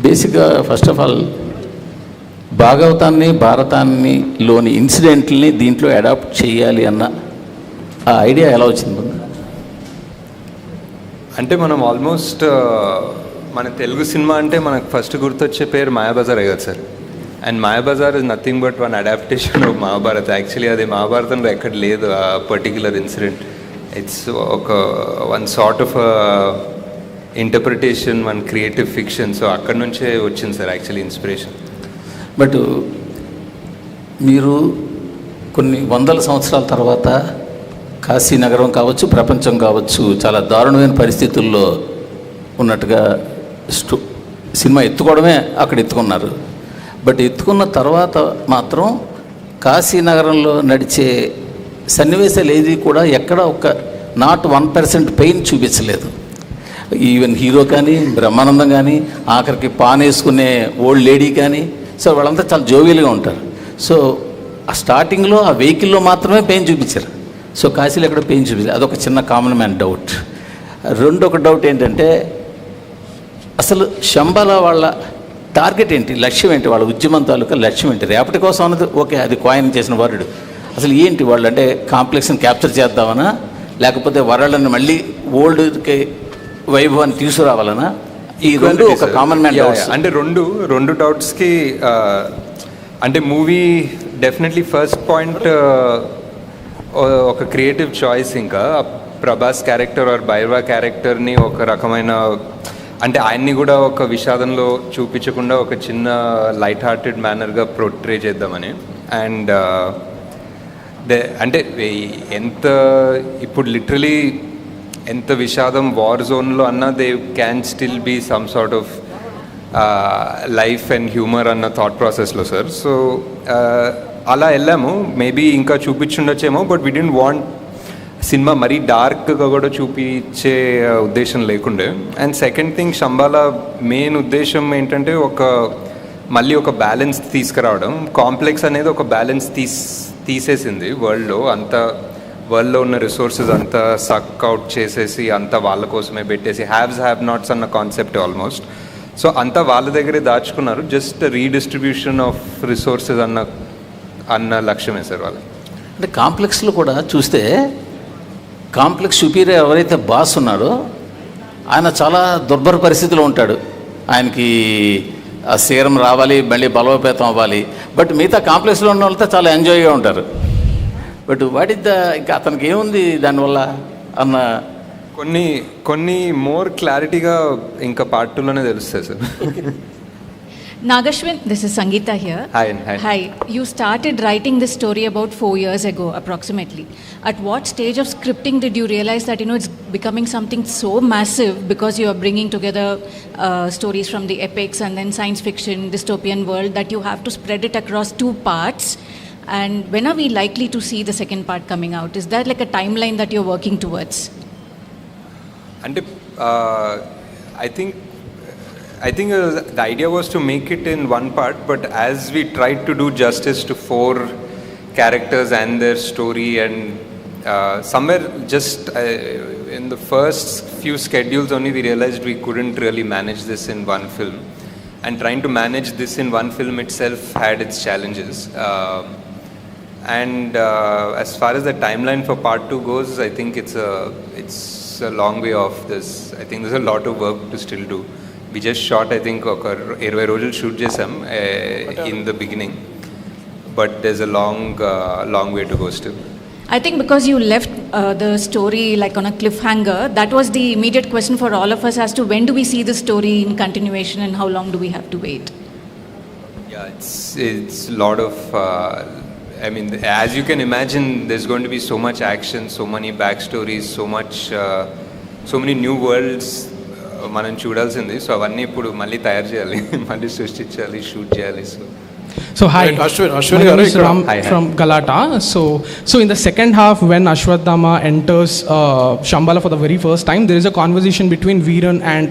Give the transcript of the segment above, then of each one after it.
బేసిక్గా first of all భాగవతాన్ని భారతాన్ని లోని ఇన్సిడెంట్ని దీంట్లో అడాప్ట్ చేయాలి అన్న ఆ ఐడియా ఎలా వచ్చింది? అంటే మనం ఆల్మోస్ట్ మన తెలుగు సినిమా అంటే మనకు ఫస్ట్ గుర్తొచ్చే పేరు మాయాబజారే కదా sir. And Mayabazar is nothing but one adaptation of Mahabharat. Actually అది మహాభారతంలో ఎక్కడ లేదు ఆ పర్టిక్యులర్ ఇన్సిడెంట్. ఇట్స్ ఒక one sort of interpretation, one creative fiction. So అక్కడ నుంచే వచ్చింది సార్ యాక్చువల్లీ ఇన్స్పిరేషన్. బట్ మీరు కొన్ని వందల సంవత్సరాల తర్వాత కాశీ నగరం కావచ్చు, ప్రపంచం కావచ్చు, చాలా దారుణమైన పరిస్థితుల్లో ఉన్నట్టుగా సినిమా ఎత్తుకోవడమే అక్కడ ఎత్తుకున్నారు. బట్ ఎత్తుకున్న తర్వాత మాత్రం కాశీ నగరంలో నడిచే సన్నివేశాలు ఏది కూడా ఎక్కడ ఒక నాట్ 1% పెయిన్ చూపించలేదు. ఈవెన్ హీరో కానీ, బ్రహ్మానందం కానీ, ఆఖరికి పాన్ వేసుకునే ఓల్డ్ లేడీ కానీ, సో వాళ్ళంతా చాలా జోవియల్గా ఉంటారు. సో ఆ స్టార్టింగ్లో ఆ వెహికల్లో మాత్రమే పెయిన్ చూపించారు. సో కాశీలో ఎక్కడ పెయిన్ చూపించారు. అదొక చిన్న కామన్ మ్యాన్ డౌట్. రెండొక డౌట్ ఏంటంటే, అసలు శంబాల వాళ్ళ టార్గెట్ ఏంటి, లక్ష్యం ఏంటి, వాళ్ళ ఉద్యమం తాలూకా లక్ష్యం ఏంటి? రేపటి కోసం అన్నది ఓకే, అది కాయిన్ చేసిన వరుడు. అసలు ఏంటి వాళ్ళు అంటే కాంప్లెక్స్ని క్యాప్చర్ చేద్దామనా, లేకపోతే వరల్డ్ని మళ్ళీ ఓల్డ్కి వైభవాన్ని తీసుకురావాలనా? ఈ రెండు ఒక కామన్ మ్యాన్ డౌట్స్. అంటే రెండు డౌట్స్కి అంటే మూవీ డెఫినెట్లీ ఫస్ట్ పాయింట్ ఒక క్రియేటివ్ చాయిస్. ఇంకా ప్రభాస్ క్యారెక్టర్ ఆర్ భైరవ క్యారెక్టర్ని ఒక రకమైన అంటే ఆయన్ని కూడా ఒక విషాదంలో చూపించకుండా ఒక చిన్న లైట్ హార్టెడ్ మేనర్గా పోర్ట్రే చేద్దామని. అండ్ అంటే ఎంత ఇప్పుడు లిటరలీ ఎంత విషాదం వార్ జోన్లో అన్నా they can still be some sort of life and humour అన్న థాట్ ప్రాసెస్లో సార్. సో అలా వెళ్ళాము. మేబీ ఇంకా చూపించుండొచ్చేమో, but we don't want cinema మరీ డార్క్గా కూడా చూపించే ఉద్దేశం లేకుండే. And second thing, Shambala main ఉద్దేశం ఏంటంటే మళ్ళీ ఒక బ్యాలెన్స్ తీసుకురావడం. కాంప్లెక్స్ అనేది ఒక బ్యాలెన్స్ తీసేసింది వరల్డ్లో ఉన్న రిసోర్సెస్ అంతా సక్ అవుట్ చేసేసి అంతా వాళ్ళ కోసమే పెట్టేసి హ్యావ్ నాట్స్ అన్న కాన్సెప్ట్ ఆల్మోస్ట్. సో అంతా వాళ్ళ దగ్గరే దాచుకున్నారు. జస్ట్ రీడిస్ట్రిబ్యూషన్ ఆఫ్ రిసోర్సెస్ అన్న లక్ష్యమే సార్ వాళ్ళకి. అంటే కాంప్లెక్స్లో కూడా చూస్తే కాంప్లెక్స్ సుపీరియర్ ఎవరైతే బాస్ ఉన్నాడో ఆయన చాలా దుర్భర పరిస్థితిలో ఉంటాడు. ఆయనకి ఆ సీరం రావాలి, మళ్ళీ బలోపేతం అవ్వాలి. బట్ మిగతా కాంప్లెక్స్లో ఉన్న వాళ్ళతో చాలా ఎంజాయ్గా ఉంటారు. బట్ వాట్ ఇస్ ఇంకా అతనికి ఏముంది దానివల్ల అన్న కొన్ని మోర్ క్లారిటీగా ఇంకా పార్ట్ 2లోనే తెలుస్తాయి sir. Nagashwin, this is Sangeeta here. Hi. You started writing this story about 4 years ago, approximately. At what stage of scripting did you realize that, it's becoming something so massive because you are bringing together stories from the epics and then science fiction, dystopian world, that you have to spread it across 2 parts? And when are we likely to see the second part coming out? Is that like a timeline that you're working towards? And I think the idea was to make it in one part, but as we tried to do justice to 4 characters and their story, and somewhere just in the first few schedules only we realized we couldn't really manage this in one film, and trying to manage this in one film itself had its challenges. And as far as the timeline for part 2 goes, I think it's a long way off this. I think there's a lot of work to still do. We just shot, I think, 20 రోజులు shoot చేసాం in the beginning, but there's a long way to go still. I think because you left the story like on a cliffhanger, that was the immediate question for all of us as to when do we see the story in continuation and how long do we have to wait? Yeah, it's a lot of I mean, as you can imagine, there's going to be so much action, so many backstories, so many new worlds మనం చూడాల్సింది. So అవన్నీ ఇప్పుడు మళ్ళీ తయారు చేయాలి, మళ్ళీ సృష్టించాలి, shoot చేయాలి. So hi, Ashwin from Galata. So in the second half, when Ashwatthama enters Shambhala for the very first time, there is a conversation between Veeran and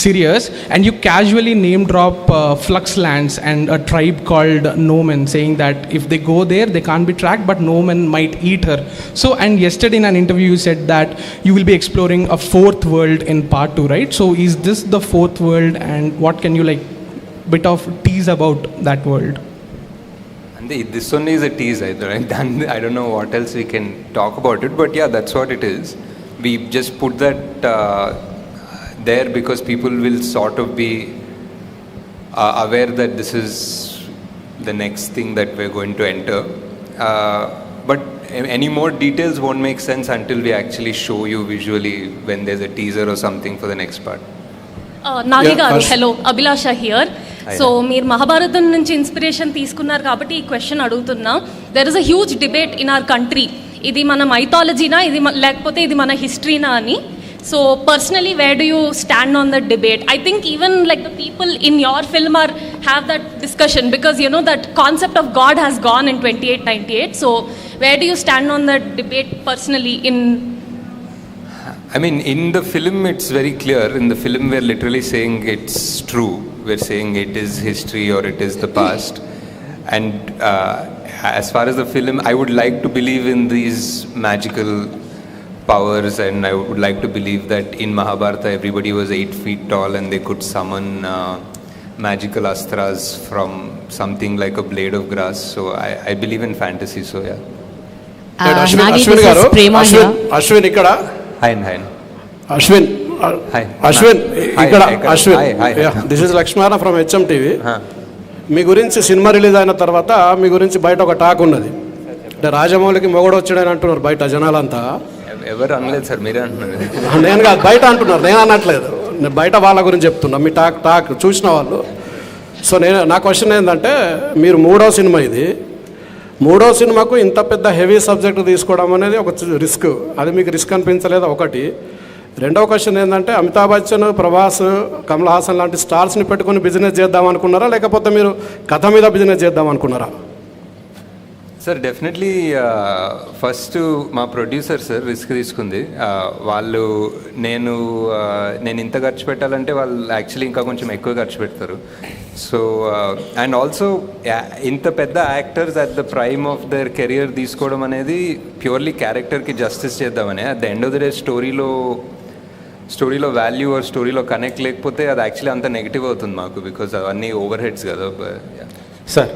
Sirius, and you casually name drop Flux Lands and a tribe called Nomen, saying that if they go there, they can't be tracked, but Nomen might eat her. So, and yesterday in an interview, you said that you will be exploring a 4th world in part 2, right? So is this the 4th world, and what can you bit of tease about that world. And this only is a tease. I don't know what else we can talk about it, but yeah, that's what it is. We just put that there because people will sort of be aware that this is the next thing that we're going to enter. But any more details won't make sense until we actually show you visually when there's a teaser or something for the next part. Nagi గారు, hello, Abhilasha here. So మీరు మహాభారతం నుంచి inspiration తీసుకున్నారు కాబట్టి ఈ question అడుగుతున్నా. There is a huge debate in our country, ఇది మన మైథాలజీనా, ఇది లేకపోతే ఇది మన హిస్టరీనా అని. So personally where do you stand on that debate? I think even like the people in your film or have that discussion because you know that concept of God has gone in 2898. So where do you stand on that debate personally in? I mean, in the film, it's very clear. In the film, we're literally saying it's true. We're saying it is history or it is the past. And as far as the film, I would like to believe in these magical powers, and I would like to believe that in Mahabharata, everybody was 8 feet tall and they could summon magical astras from something like a blade of grass. So I believe in fantasy, so yeah. Ashwin garu, Ashwin ikkada. Hi. Ashwin. Hi. Ashwin ikkada. Ashwin. Hi. Yeah, this is Lakshmana from HMTV. మీ గురించి cinema release అయిన తర్వాత మీ గురించి బయట ఒక talk ఉన్నది. అంటే రాజమౌళికి మొగడు వచ్చాడని అంటున్నారు బయట జనాలంతా. ఎవరు అనలేదు సార్, మీరే అంటున్నారు. నేను కాదు, బయట అంటున్నారు, నేను అనట్లేదు. నేను బయట వాళ్ళ గురించి చెప్తున్నా, మీ టాక్ చూసిన వాళ్ళు. సో నా క్వశ్చన్ ఏంటంటే, మీరు మూడో సినిమా ఇది, మూడో సినిమాకు ఇంత పెద్ద హెవీ సబ్జెక్ట్ తీసుకోవడం అనేది ఒక రిస్క్. అది మీకు రిస్క్ అనిపించలేదా? ఒకటి. రెండవ క్వశ్చన్ ఏంటంటే, అమితాబ్ బచ్చన్, ప్రభాస్, కమల్ హాసన్ లాంటి స్టార్స్ని పెట్టుకుని బిజినెస్ చేద్దాం అనుకున్నారా, లేకపోతే మీరు కథ మీద బిజినెస్ చేద్దాం అనుకున్నారా? సార్ డెఫినెట్లీ ఫస్ట్ మా ప్రొడ్యూసర్ సార్ రిస్క్ తీసుకుంది. వాళ్ళు నేను ఇంత ఖర్చు పెట్టాలంటే వాళ్ళు యాక్చువల్లీ ఇంకా కొంచెం ఎక్కువ ఖర్చు పెడతారు. సో అండ్ ఆల్సో ఇంత పెద్ద actors at the prime of their career తీసుకోవడం అనేది ప్యూర్లీ క్యారెక్టర్కి జస్టిస్ చేద్దామని. At the end of the day స్టోరీలో వాల్యూ ఆర్ స్టోరీలో కనెక్ట్ లేకపోతే అది యాక్చువల్లీ అంత నెగిటివ్ అవుతుంది మాకు, బికాజ్ అవన్నీ ఓవర్ హెడ్స్ కదా.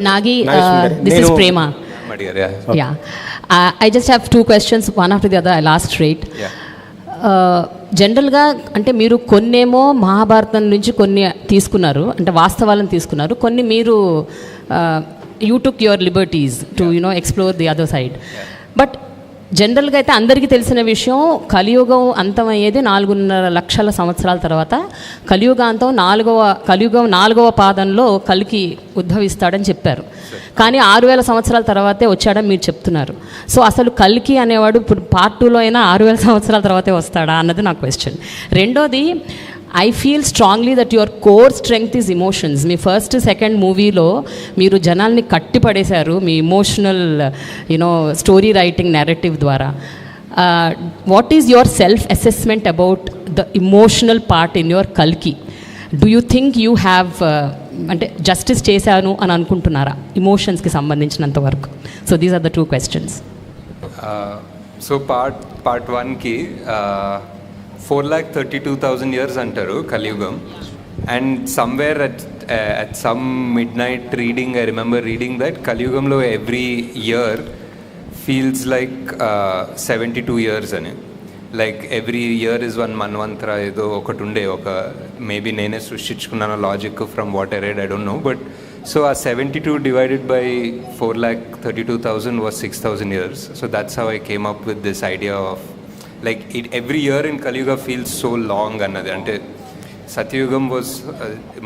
Nagi, this is Prema. Yeah. I just have two questions, one after the other. I'll ask straight. జనరల్గా అంటే మీరు కొన్నేమో మహాభారతం నుంచి కొన్ని తీసుకున్నారు, అంటే వాస్తవాలను తీసుకున్నారు, కొన్ని మీరు you took your liberties to explore the other side. But జనరల్గా అయితే అందరికీ తెలిసిన విషయం, కలియుగం అంతమయ్యేది 4.5 లక్షల సంవత్సరాల తర్వాత. కలియుగం 4వ పాదంలో కలికి ఉద్భవిస్తాడని చెప్పారు. కానీ 6000 సంవత్సరాల తర్వాతే వచ్చాడని మీరు చెప్తున్నారు. సో అసలు కల్కి అనేవాడు ఇప్పుడు పార్ట్ 2లో అయినా 6000 సంవత్సరాల తర్వాతే వస్తాడా అన్నది నా క్వశ్చన్. రెండోది, I feel strongly that your core strength is emotions. మీ ఫస్ట్ సెకండ్ మూవీలో మీరు జనాల్ని కట్టిపడేశారు మీ ఇమోషనల్ స్టోరీ రైటింగ్ నెరేటివ్ ద్వారా. What is your self assessment about the emotional part in your కల్కి? Do you think you have అంటే justice చేశాను అని అనుకుంటున్నారా ఇమోషన్స్కి సంబంధించినంత వరకు? So these are the 2 questions. So part 1కి 4,32,000 years అంటారు కలియుగం. And somewhere at some mid night reading, I remember reading that కలియుగంలో every year feels like 72 years అని. Like every year is 1 Manvantara ఏదో ఒకటి ఉండే, ఒక మేబీ నేనే సృష్టించుకున్నాను logic from what I read, I don't know. But so ఆ 72 divided by 4,32,000 was 6,000 years. So that's how I came up with this idea of like every year in Kaliyuga feels so long annadi. Ante Satyugam was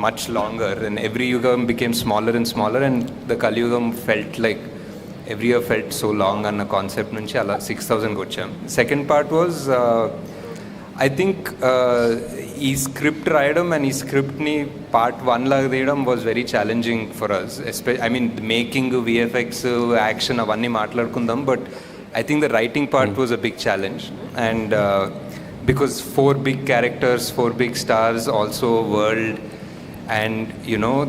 much longer and every yugam became smaller and smaller, and the Kaliyugam felt like every year felt so long anna concept nunchi ala 6,000 కి వచ్చాం. Second part was I think ఈ script రాయడం and ఈ స్క్రిప్ట్ని part 1 లాగా తీయడం was very challenging for us. I mean making, VFX, action అవన్నీ మాట్లాడుకుందాం, but I think the writing part was a big challenge, and because 4 big characters, 4 big stars, also world, and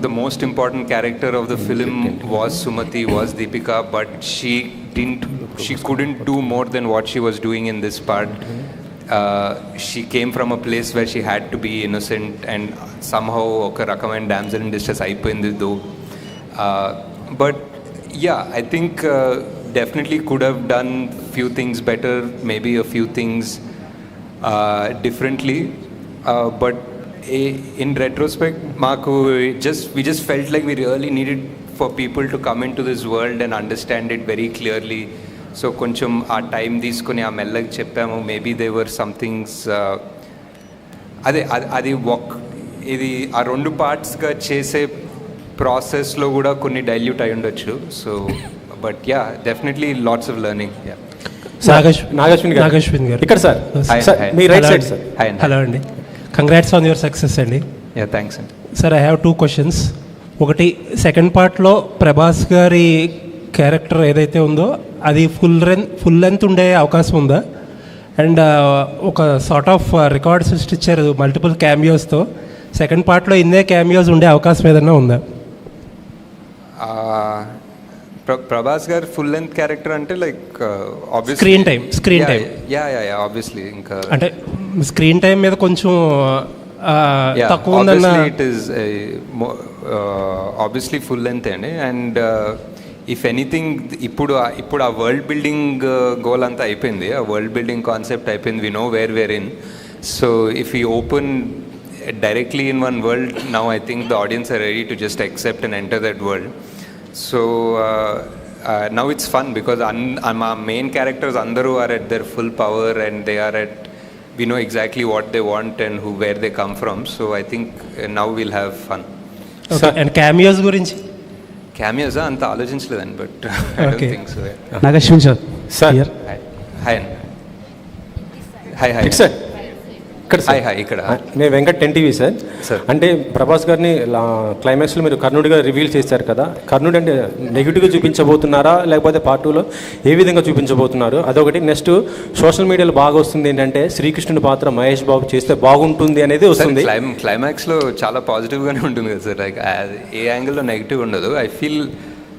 the most important character of the film was Sumati, was Deepika, but she couldn't do more than what she was doing in this part. She came from a place where she had to be innocent and somehow ఒక రకమైన damsel in distress అయిపోయింది though. But yeah, I think definitely could have done few things better, maybe a few things differently, but in retrospect we just felt like we really needed for people to come into this world and understand it very clearly. So koncham aa time తీసుకొని ఆ మెల్లగా చెప్పాము. maybe there were some things అది ఇది ఆ రెండు పార్ట్స్గా చేసే ప్రాసెస్లో కూడా కొన్ని డైల్యూట్ అయి ఉండొచ్చు. So but ya, definitely lots of learning. Nagashwin garu ఇక్కడ సార్, మీ రైట్ సైడ్ సార్. హలో అండి, కంగ్రాట్స్ ఆన్ యువర్ సక్సెస్ అండి. యా, థ్యాంక్స్ అండి. Sir, I have 2 questions. ఒకటి, సెకండ్ పార్ట్లో ప్రభాస్ గారి క్యారెక్టర్ ఏదైతే ఉందో అది ఫుల్ లెంత్ ఉండే అవకాశం ఉందా? అండ్ ఒక సార్ట్ ఆఫ్ రికార్డ్ సృష్టించారు మల్టిపుల్ క్యామియోస్తో. సెకండ్ పార్ట్లో ఇన్నే క్యామియోస్ ఉండే అవకాశం ఏదైనా ఉందా? ప్రభాస్ గారు ఫుల్ లెంత్ క్యారెక్టర్ అంటే like screen time yeah obviously ఇంకా అంటే స్క్రీన్ టైం మీద కొంచెం తక్కువ ఉందన్న. It is obviously full length అండి. అండ్ ఇఫ్ ఎనీథింగ్ ఇప్పుడు ఆ వరల్డ్ బిల్డింగ్ గోల్ అంతా అయిపోయింది, ఆ వరల్డ్ బిల్డింగ్ కాన్సెప్ట్ అయిపోయింది. We know where where in. So if you open directly in one world, now I think the audience are ready to just accept and enter that world. So now it's fun because our main characters andaru are at their full power and they are at, we know exactly what they want and where they come from. So I think now we'll have fun. Okay. And cameos gurinchi? Cameos anta ఆలోచించలేదండి, but I don't think so. Nag Ashwin sir, sir. Hi sir. ఇక్కడ నేను Venkat 10TV sir. అంటే ప్రభాస్ గారిని క్లైమాక్స్లో మీరు కర్ణుడిగా reveal చేశారు కదా, కర్ణుడు అంటే నెగిటివ్గా చూపించబోతున్నారా లేకపోతే పార్ట్ 2లో ఏ విధంగా చూపించబోతున్నారు? అదొకటి. నెక్స్ట్ సోషల్ మీడియాలో బాగా వస్తుంది ఏంటంటే శ్రీకృష్ణుడి పాత్ర మహేష్ బాబు చేస్తే బాగుంటుంది అనేది వస్తుంది. క్లైమాక్స్లో చాలా పాజిటివ్గానే ఉంటుంది కదా సార్, లైక్ ఏ యాంగిల్లో నెగిటివ్ ఉండదు. ఐ ఫీల్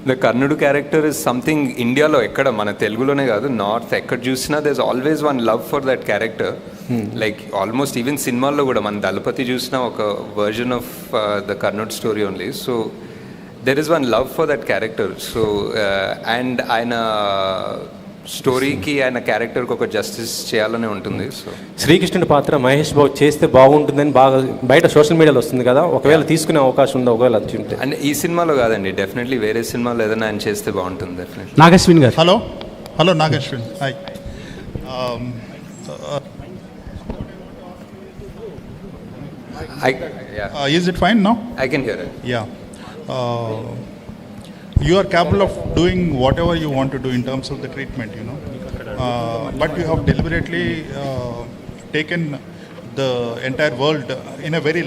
ద కర్ణుడు క్యారెక్టర్ ఇస్ సంథింగ్ ఇండియాలో ఎక్కడ, మన తెలుగులోనే కాదు నార్త్ ఎక్కడ చూసినా there is always one love for that character. Like almost even సినిమాల్లో కూడా మన దళపతి చూసిన ఒక వర్జన్ ఆఫ్ ద కర్ణుడ్ story only. So there is one love for that character. So and ఆయన స్టోరీకి ఆయన క్యారెక్టర్కి ఒక జస్టిస్ చేయాలనే ఉంటుంది. సో శ్రీకృష్ణుడి పాత్ర మహేష్ బాబు చేస్తే బాగుంటుందని బాగా బయట సోషల్ మీడియాలో వస్తుంది కదా, ఒకవేళ తీసుకునే అవకాశం ఉందా? ఒకవేళ ఉంటే అంటే ఈ సినిమాలో కాదండి, డెఫినెట్లీ వేరే సినిమాలో ఏదైనా ఆయన చేస్తే బాగుంటుంది definitely. Nagashwin garu. Hello Nagashwin, hi. Is it fine now? I can hear it. Yeah. You are capable of doing whatever you want to do in terms of the treatment, you know. But you have deliberately taken the entire world in a very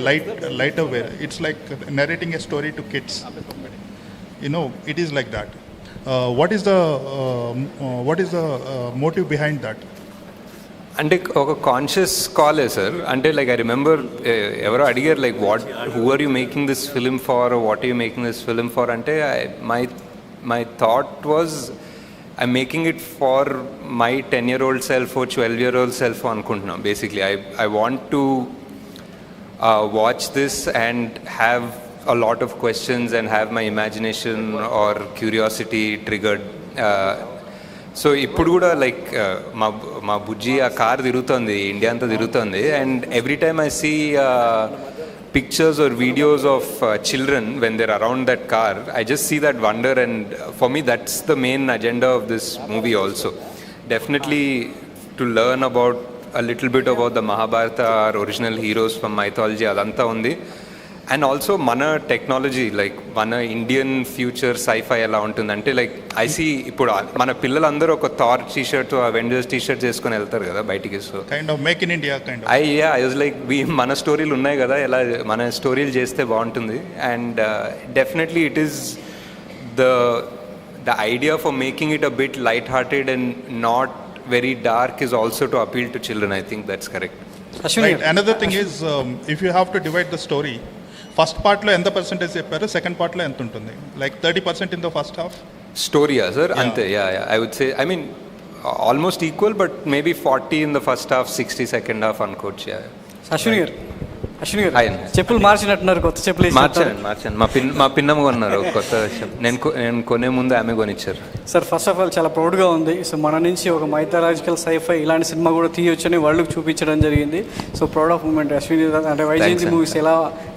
lighter way. It's like narrating a story to kids. You know, it is like that. What is the motive behind that? అంటే ఒక conscious కాలే sir. అంటే like I remember ఎవరో అడిగారు like who are you making this film for, what are you making this film for అంటే my thought was I making it for my 10-year-old self, 12-year-old self అనుకుంటున్నాం. Basically I want to watch this and have a lot of questions and have my imagination or curiosity triggered. So ఇప్పుడు కూడా like మా బుజ్జి ఆ car తిరుగుతుంది, India అంతా తిరుగుతుంది. And every time I see pictures or videos of children when they're around that car, I just see that wonder. And for me that's the main agenda of this movie also. Definitely to learn about a little bit about the Mahabharata, or original heroes from mythology, అదంతా ఉంది. And also మన technology, like మన Indian future sci-fi ఎలా ఉంటుందంటే like I see ఇప్పుడు మన పిల్లలందరూ ఒక థార్ టీషర్ట్, అవెంజర్స్ టీషర్ట్ చేసుకొని వెళ్తారు కదా బయటికి. So kind of make in India kind of I was like మన స్టోరీలు ఉన్నాయి కదా, ఎలా మన స్టోరీలు చేస్తే బాగుంటుంది. And definitely it is the idea for making it a bit light hearted and not very dark is also to appeal to children. I think that's correct. Right. Another thing is, if you have to divide the story, first part lo ఎంత percentage చెప్పారు, second part లో ఎంత ఉంటుంది? Like 30% in the first half? Story, sir. Ante, yeah. I would say, I mean, almost equal, but maybe 40 in the first half, 60 second half అనుకోవచ్చు. అశ్విని గారు చెప్పులు మార్చినట్టున్నారు, కొత్త చెప్పులు మార్చాను. మా పిన్నమ్మ కొన్నారు కొత్త చెప్పు. నేను కొనే ముందు ఆమె కొనిచ్చారు. సార్ ఫస్ట్ ఆఫ్ ఆల్ చాలా ప్రౌడ్గా ఉంది. సో మన నుంచి ఒక మైథాలజికల్ సైఫై ఇలాంటి సినిమా కూడా తీయొచ్చని వరల్డ్కి చూపించడం జరిగింది. So proud of moment Ashwini. అంటే వైజయంతి మూవీస్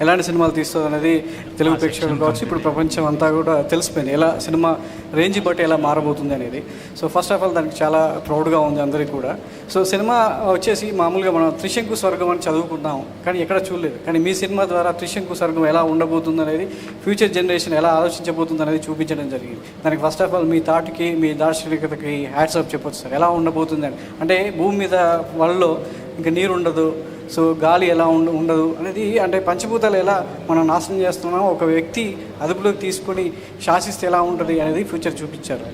ఎలాంటి సినిమాలు తీస్తుంది అనేది తెలుగు ప్రేక్షకులు కావచ్చు, ఇప్పుడు ప్రపంచం అంతా కూడా తెలిసిపోయింది ఎలా సినిమా రేంజ్ బట్టి ఎలా మారబోతుంది అనేది. సో ఫస్ట్ ఆఫ్ ఆల్ దానికి చాలా ప్రౌడ్గా ఉంది అందరికీ కూడా. సో సినిమా వచ్చేసి మామూలుగా మనం త్రిశంకు స్వర్గం అని చదువుకుంటాం, కానీ ఎక్కడ చూడలేదు. కానీ మీ సినిమా ద్వారా త్రిశంకు స్వర్గం ఎలా ఉండబోతుంది అనేది, ఫ్యూచర్ జనరేషన్ ఎలా ఆలోచించబోతుంది అనేది చూపించడం జరిగింది. దానికి ఫస్ట్ ఆఫ్ ఆల్ మీ థాట్కి, మీ దార్శనికతకి హ్యాట్స్ ఆఫ్ చెప్పొచ్చు సార్. ఎలా ఉండబోతుంది అని, అంటే భూమి మీద వరల్డ్లో ఇంకా నీరు ఉండదు, సో గాలి ఎలా ఉండదు అనేది, అంటే పంచభూతాలు ఎలా మనం నాశనం చేస్తున్నామో ఒక వ్యక్తి అదుపులోకి తీసుకొని శాసిస్తే ఎలా ఉంటుంది అనేది ఫ్యూచర్ చూపించారు.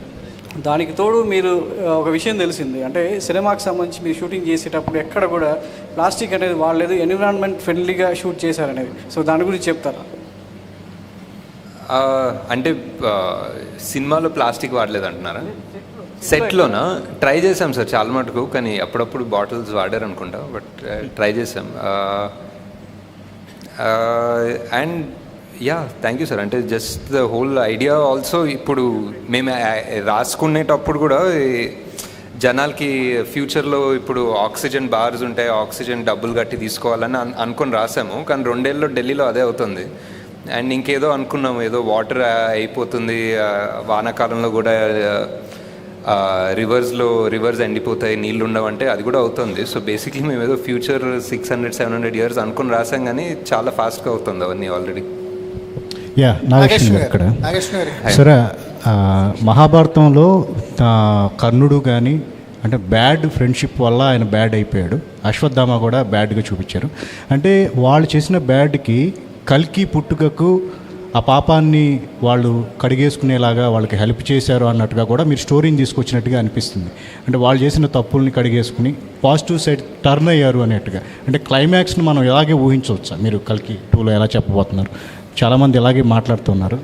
దానికి తోడు మీరు ఒక విషయం తెలిసింది, అంటే సినిమాకి సంబంధించి మీరు షూటింగ్ చేసేటప్పుడు ఎక్కడ కూడా ప్లాస్టిక్ అనేది వాడలేదు, ఎన్విరాన్మెంట్ ఫ్రెండ్లీగా షూట్ చేశారనేది. సో దాని గురించి చెప్తారా? అంటే సినిమాలో ప్లాస్టిక్ వాడలేదు అంటున్నారా? సెట్లోనా? ట్రై చేసాం సార్ చాలా మటుకు, కానీ అప్పుడప్పుడు బాటిల్స్ వాడారు అనుకుంటా, బట్ ట్రై చేసాం. And yeah, thank you sir. అంటే just the whole idea also, ఇప్పుడు మేము రాసుకునేటప్పుడు కూడా జనాలకి ఫ్యూచర్లో ఇప్పుడు ఆక్సిజన్ బార్స్ ఉంటాయి, ఆక్సిజన్ డబ్బులు కట్టి తీసుకోవాలని అనుకొని రాసాము, కానీ 2 ఏళ్ళలో ఢిల్లీలో అదే అవుతుంది. అండ్ ఇంకేదో అనుకున్నాము, ఏదో వాటర్ అయిపోతుంది, వానాకాలంలో కూడా రివర్స్ ఎండిపోతాయి, నీళ్ళు ఉండవంటే అది కూడా అవుతుంది. సో బేసిక్లీ మేము ఏదో ఫ్యూచర్ 600-700 ఇయర్స్ అనుకుని రాసాం, కానీ చాలా ఫాస్ట్గా అవుతుంది అవన్నీ ఆల్రెడీ. నాగేశ్వర ఇక్కడ సరే, మహాభారతంలో కర్ణుడు కానీ అంటే బ్యాడ్ ఫ్రెండ్షిప్ వల్ల ఆయన బ్యాడ్ అయిపోయాడు, అశ్వత్థామ కూడా బ్యాడ్గా చూపించారు. అంటే వాళ్ళు చేసిన బ్యాడ్కి కల్కి పుట్టుకకు ఆ పాపాన్ని వాళ్ళు కడిగేసుకునేలాగా వాళ్ళకి హెల్ప్ చేశారు అన్నట్టుగా కూడా మీరు స్టోరీని తీసుకొచ్చినట్టుగా అనిపిస్తుంది. అంటే వాళ్ళు చేసిన తప్పుల్ని కడిగేసుకుని పాజిటివ్ సైడ్ టర్న్ అయ్యారు అనేట్టుగా. అంటే క్లైమాక్స్ని మనం ఇలాగే ఊహించవచ్చా? మీరు కల్కి 2లో ఎలా చెప్పబోతున్నారు? చాలామంది ఇలాగే మాట్లాడుతున్నారు.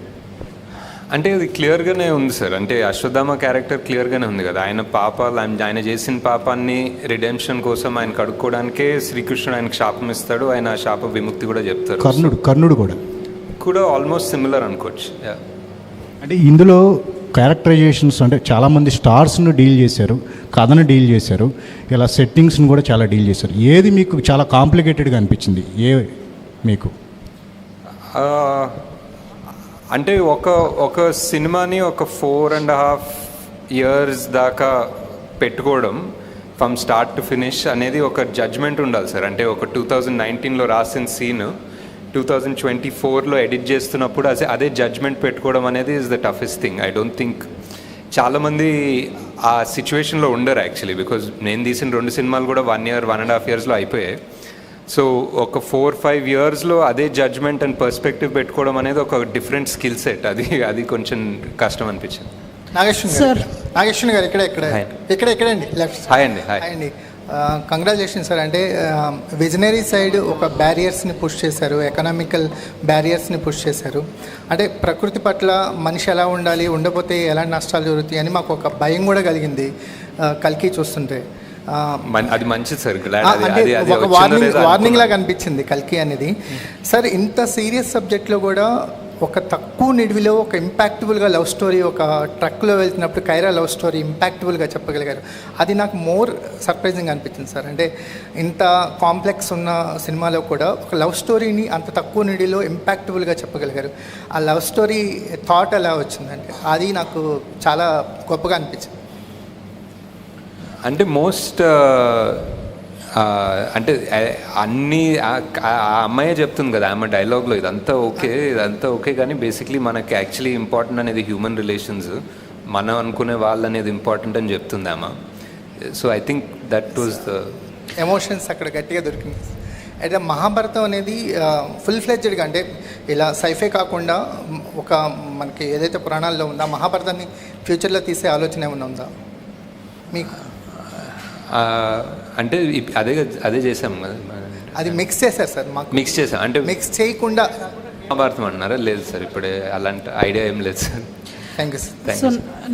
అంటే అది క్లియర్గానే ఉంది సార్. అంటే అశ్వత్థామ క్యారెక్టర్ క్లియర్గానే ఉంది కదా, ఆయన చేసిన పాపాన్ని రిడెంప్షన్ కోసం ఆయన కడుక్కోవడానికే శ్రీకృష్ణుడు ఆయనకు శాపం ఇస్తాడు, ఆయన శాప విముక్తి కూడా చెప్తారు. కర్ణుడు కూడా ఆల్మోస్ట్ సిమిలర్ అనుకోవచ్చు. అంటే ఇందులో క్యారెక్టరైజేషన్స్ అంటే చాలామంది స్టార్స్ను డీల్ చేశారు, కథను డీల్ చేశారు, ఇలా సెట్టింగ్స్ని కూడా చాలా డీల్ చేశారు. ఏది మీకు చాలా కాంప్లికేటెడ్గా అనిపించింది? మీకు అంటే ఒక సినిమాని ఒక 4.5 years దాకా పెట్టుకోవడం ఫ్రమ్ స్టార్ట్ టు ఫినిష్ అనేది ఒక జడ్జ్మెంట్ ఉండాలి సార్. అంటే ఒక 2019లో రాసిన సీన్ 2024లో ఎడిట్ చేస్తున్నప్పుడు అదే జడ్జ్మెంట్ పెట్టుకోవడం అనేది is the toughest thing. I don't think చాలామంది ఆ సిచ్యువేషన్లో ఉండరు యాక్చువల్లీ, బికాజ్ నేను తీసిన 2 సినిమాలు కూడా 1 year 1.5 yearsలో అయిపోయాయి. సో ఒక 4-5 yearsలో అదే జడ్జ్మెంట్ అండ్ పర్స్పెక్టివ్ పెట్టుకోవడం అనేది ఒక డిఫరెంట్ స్కిల్ సెట్. అది కొంచెం కష్టం అనిపించింది. నాగేశ్వర గారు ఎక్కడండి లెఫ్ట్. హాయ్ అండి. Congratulations sir. అంటే విజనరీ సైడ్ ఒక బ్యారియర్స్ని పుష్ చేశారు, ఎకనామికల్ బ్యారియర్స్ని పుష్ చేశారు. అంటే ప్రకృతి పట్ల మనిషి ఎలా ఉండాలి, ఉండకపోతే ఎలాంటి నష్టాలు జరుగుతాయి అని మాకు ఒక భయం కూడా కలిగింది కల్కి చూస్తుంటే. అది మంచిది సార్. ఒక వార్నింగ్ లాగా అనిపించింది కల్కి అనేది. సార్ ఇంత సీరియస్ సబ్జెక్ట్లో కూడా ఒక తక్కువ నిడివిలో ఒక ఇంపాక్టబుల్గా లవ్ స్టోరీ, ఒక ట్రక్లో వెళ్తున్నప్పుడు కైరా లవ్ స్టోరీ ఇంపాక్టబుల్గా చెప్పగలిగారు. అది నాకు మోర్ సర్ప్రైజింగ్ అనిపించింది సార్. అంటే ఇంత కాంప్లెక్స్ ఉన్న సినిమాలో కూడా ఒక లవ్ స్టోరీని అంత తక్కువ నిడిలో ఇంపాక్టబుల్గా చెప్పగలిగారు. ఆ లవ్ స్టోరీ థాట్ ఎలా వచ్చిందంటే అది నాకు చాలా గొప్పగా అనిపించింది. అంటే అంటే అన్నీ ఆ అమ్మాయే చెప్తుంది కదా ఆమె డైలాగ్లో, ఇదంతా ఓకే కానీ బేసిక్లీ మనకి యాక్చువల్లీ ఇంపార్టెంట్ అనేది హ్యూమన్ రిలేషన్స్, మనం అనుకునే వాళ్ళు అనేది ఇంపార్టెంట్ అని చెప్తుంది ఆమె. So I think that was the emotions అక్కడ గట్టిగా దొరికింది. అయితే మహాభారతం అనేది ఫుల్ ఫ్లెడ్జ్డ్గా అంటే ఇలా సైఫే కాకుండా ఒక మనకి ఏదైతే పురాణాల్లో ఉందో మహాభారతాన్ని ఫ్యూచర్లో తీసే ఆలోచన ఏమైనా ఉందా మీకు? అంటే అదే చేసాం కదా, అది మిక్స్ చేశారు సార్. మాకు మిక్స్ చేసాం అంటే మిక్స్ చేయకుండా మహాభారతం అన్నారా? లేదు సార్, ఇప్పుడే అలాంటి ఐడియా ఏం లేదు sir. Thank you sir. So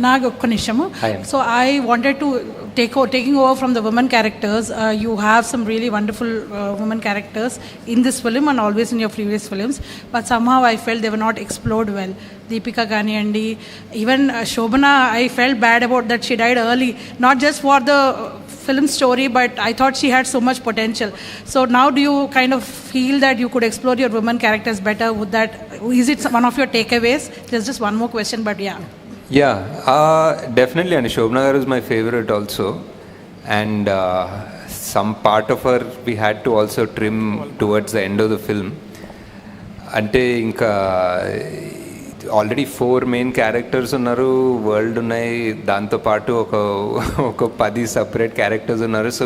నాకు ఒక్క నిమిషము. So I wanted to taking over from the women characters. You have some really wonderful women characters in this film and always in your previous films, but somehow I felt they were not explored well. Deepika Ganiyandi, even Shobana, I felt bad about that she died early, not just for the film story, but I thought she had so much potential. So now do you kind of feel that you could explore your women characters better? Is it one of your takeaways? There's just one more question, but yeah. Yeah, definitely, and Shobana Garu is my favorite also, and some part of her we had to also trim towards the end of the film. అంటే ఇంకా already 4 main characters ఉన్నారు, world ఉన్నాయి, దాంతోపాటు ఒక 10 separate characters ఉన్నారు. So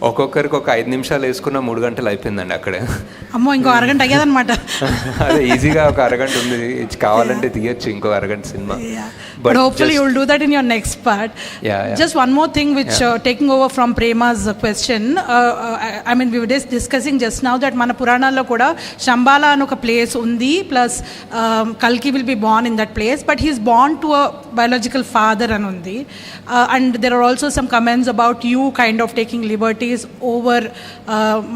ఒక్కొక్కరికి ఒక 5 నిమిషాలు వేసుకున్న 3 గంటలు అయిపోయిందండి అక్కడే. అమ్మో, ఇంకో అరగంట అయ్యేదన్నమాట. అదే ఈజీగా ఒక అరగంట ఉంది, కావాలంటే తీయచ్చు ఇంకో అరగంట cinema. But hopefully you will do that in your next part. Just one more thing which taking over from Prema's question, I mean we were discussing just now that mana Puranallo kuda Shambhala anu oka place undi, plus Kalki will be born in that place, but he is born to a biological father anundi, and there are also some comments about you kind of taking liberties over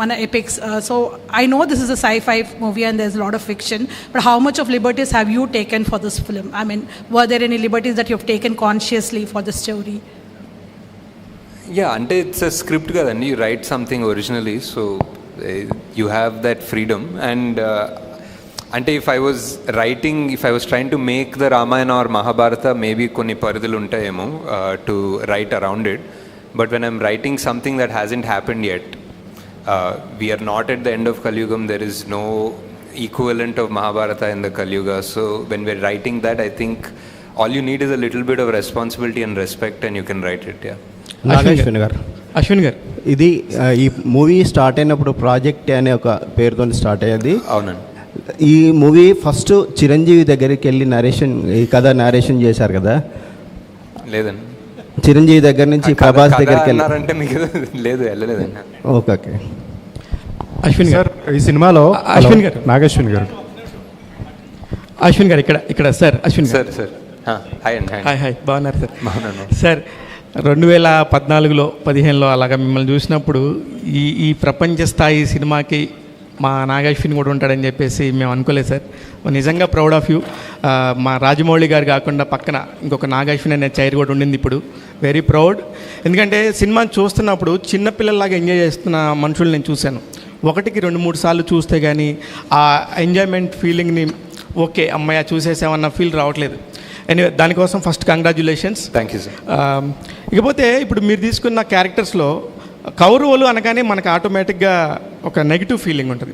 mana epics. So I know this is a sci-fi movie and there's a lot of fiction, but how much of liberties have you taken for this film? I mean, were there any liberties that you have taken consciously for the story? Yeah, and it's a script kadandi, you write something originally, so you have that freedom. And అంటే if I was trying to make the Ramayana or Mahabharata, maybe కొన్ని పరిధులు ఉంటాయేమో to write around it, but when I'm writing something that hasn't happened yet, we are not at the end of Kali Yugam, there is no equivalent of Mahabharata in the Kali Yuga. So when we're writing that, I think all you need is a little bit of responsibility and respect and you can write it. Ashwin గారు ఇది ఈ movie start అయినప్పుడు project అనే ఒక పేరుతో start అయ్యేది. అవునండి. ఈ మూవీ ఫస్ట్ చిరంజీవి దగ్గరికి వెళ్ళి ఈ కథ నారేషన్ చేశారు కదా? లేదండి, చిరంజీవి దగ్గర నుంచి ప్రభాస్ దగ్గరికి వెళ్ళారంటే మీకు లేదు, వెళ్ళలేదండి. ఓకే. అశ్విన్ గారు ఈ సినిమాలో అశ్విన్ గారు అశ్విన్ గారు ఇక్కడ సార్ అశ్విన్ సార్ హాయ్ బాగున్నారు సార్? సార్ 2014లో 15లో అలాగా మిమ్మల్ని చూసినప్పుడు ఈ ప్రపంచ స్థాయి సినిమాకి మా నాగశ్విన్ కూడా ఉంటాడని చెప్పేసి మేము అనుకోలేదు సార్. నిజంగా ప్రౌడ్ ఆఫ్ యూ. మా రాజమౌళి గారు కాకుండా పక్కన ఇంకొక నాగశ్విన్ అనే చైర్ కూడా ఉండింది ఇప్పుడు. Very proud. ఎందుకంటే సినిమాని చూస్తున్నప్పుడు చిన్నపిల్లల్లాగా ఎంజాయ్ చేస్తున్న మనుషులు నేను చూశాను. 1కి 2-3 సార్లు చూస్తే కానీ ఆ ఎంజాయ్మెంట్ ఫీలింగ్ని ఓకే అమ్మాయి చూసేసామన్న ఫీల్ రావట్లేదు. ఎనీవే దానికోసం first congratulations. Thank you sir. ఇకపోతే ఇప్పుడు మీరు తీసుకున్న క్యారెక్టర్స్లో కౌరవులు అనగానే మనకు ఆటోమేటిక్గా ఒక నెగిటివ్ ఫీలింగ్ ఉంటుంది.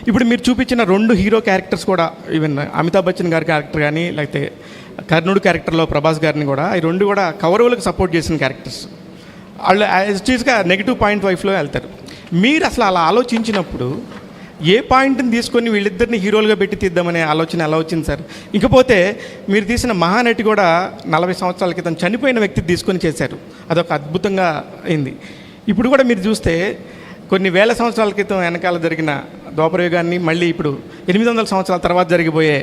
ఇప్పుడు మీరు చూపించిన 2 హీరో క్యారెక్టర్స్ కూడా, ఈవెన్ అమితాబ్ బచ్చన్ గారి క్యారెక్టర్ కానీ లేకపోతే కర్ణుడు క్యారెక్టర్లో ప్రభాస్ గారిని కూడా, ఈ 2 కూడా కౌరవులకు సపోర్ట్ చేసిన క్యారెక్టర్స్. వాళ్ళు యాజ్ ఇట్ ఈస్గా నెగిటివ్ పాయింట్ వైఫ్లో వెళ్తారు. మీరు అసలు అలా ఆలోచించినప్పుడు ఏ పాయింట్ని తీసుకొని వీళ్ళిద్దరిని హీరోలుగా పెట్టి తీద్దామనే ఆలోచన ఎలా వచ్చింది సార్? ఇకపోతే మీరు తీసిన మహానటి కూడా 40 సంవత్సరాల క్రితం చనిపోయిన వ్యక్తి తీసుకొని చేశారు, అదొక అద్భుతంగా అయింది. ఇప్పుడు కూడా మీరు చూస్తే కొన్ని వేల సంవత్సరాల క్రితం వెనకాల జరిగిన ద్వాపరయుగాన్ని మళ్ళీ ఇప్పుడు 800 సంవత్సరాల తర్వాత జరిగిపోయే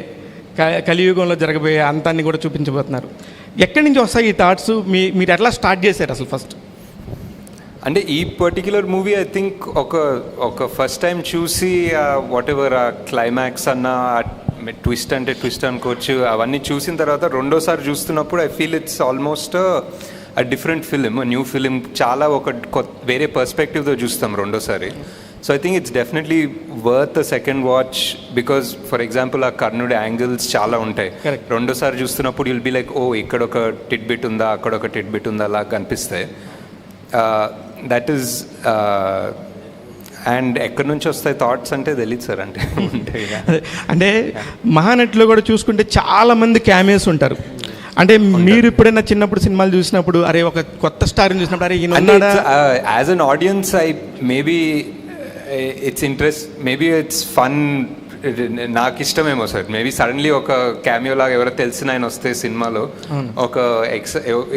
కలియుగంలో జరగబోయే అంతాన్ని కూడా చూపించబోతున్నారు. ఎక్కడి నుంచి వస్తాయి ఈ థాట్స్? మీరు ఎట్లా స్టార్ట్ చేశారు అసలు ఫస్ట్? అంటే ఈ పర్టిక్యులర్ మూవీ ఐ థింక్ ఒక ఫస్ట్ టైం చూసి వాట్ ఎవర్ ఆ క్లైమాక్స్ అన్న ట్విస్ట్ అంటే ట్విస్ట్ అనుకోవచ్చు, అవన్నీ చూసిన తర్వాత రెండోసారి చూస్తున్నప్పుడు I feel it's almost a different film, new film. చాలా వేరే పర్స్పెక్టివ్తో చూస్తాం రెండోసారి. So I think it's definitely worth a second watch, because for example ఆ కర్ణుడి యాంగిల్స్ చాలా ఉంటాయి. రెండోసారి చూస్తున్నప్పుడు యుల్ బి లైక్, ఓ ఇక్కడ ఒక టిట్ బిట్ ఉందా, అక్కడ ఒక టిట్ బిట్ ఉందా అలా కనిపిస్తాయి. దట్ ఈస్ అండ్ ఎక్కడి నుంచి వస్తాయి థాట్స్ అంటే తెలియదు సార్. అంటే మహానటిలో కూడా చూసుకుంటే చాలామంది క్యామియోస్ ఉంటారు. అంటే మీరు ఎప్పుడైనా చిన్నప్పుడు సినిమాలు చూసినప్పుడు అరే ఒక కొత్త స్టార్ని చూసినప్పుడు అరే ఈయన as an audience I maybe it's interest, maybe it's fun, నాకు ఇష్టమేమో సార్. మేబీ సడన్లీ ఒక క్యామియో లాగా ఎవరో తెలిసిన ఆయన వస్తే సినిమాలో ఒక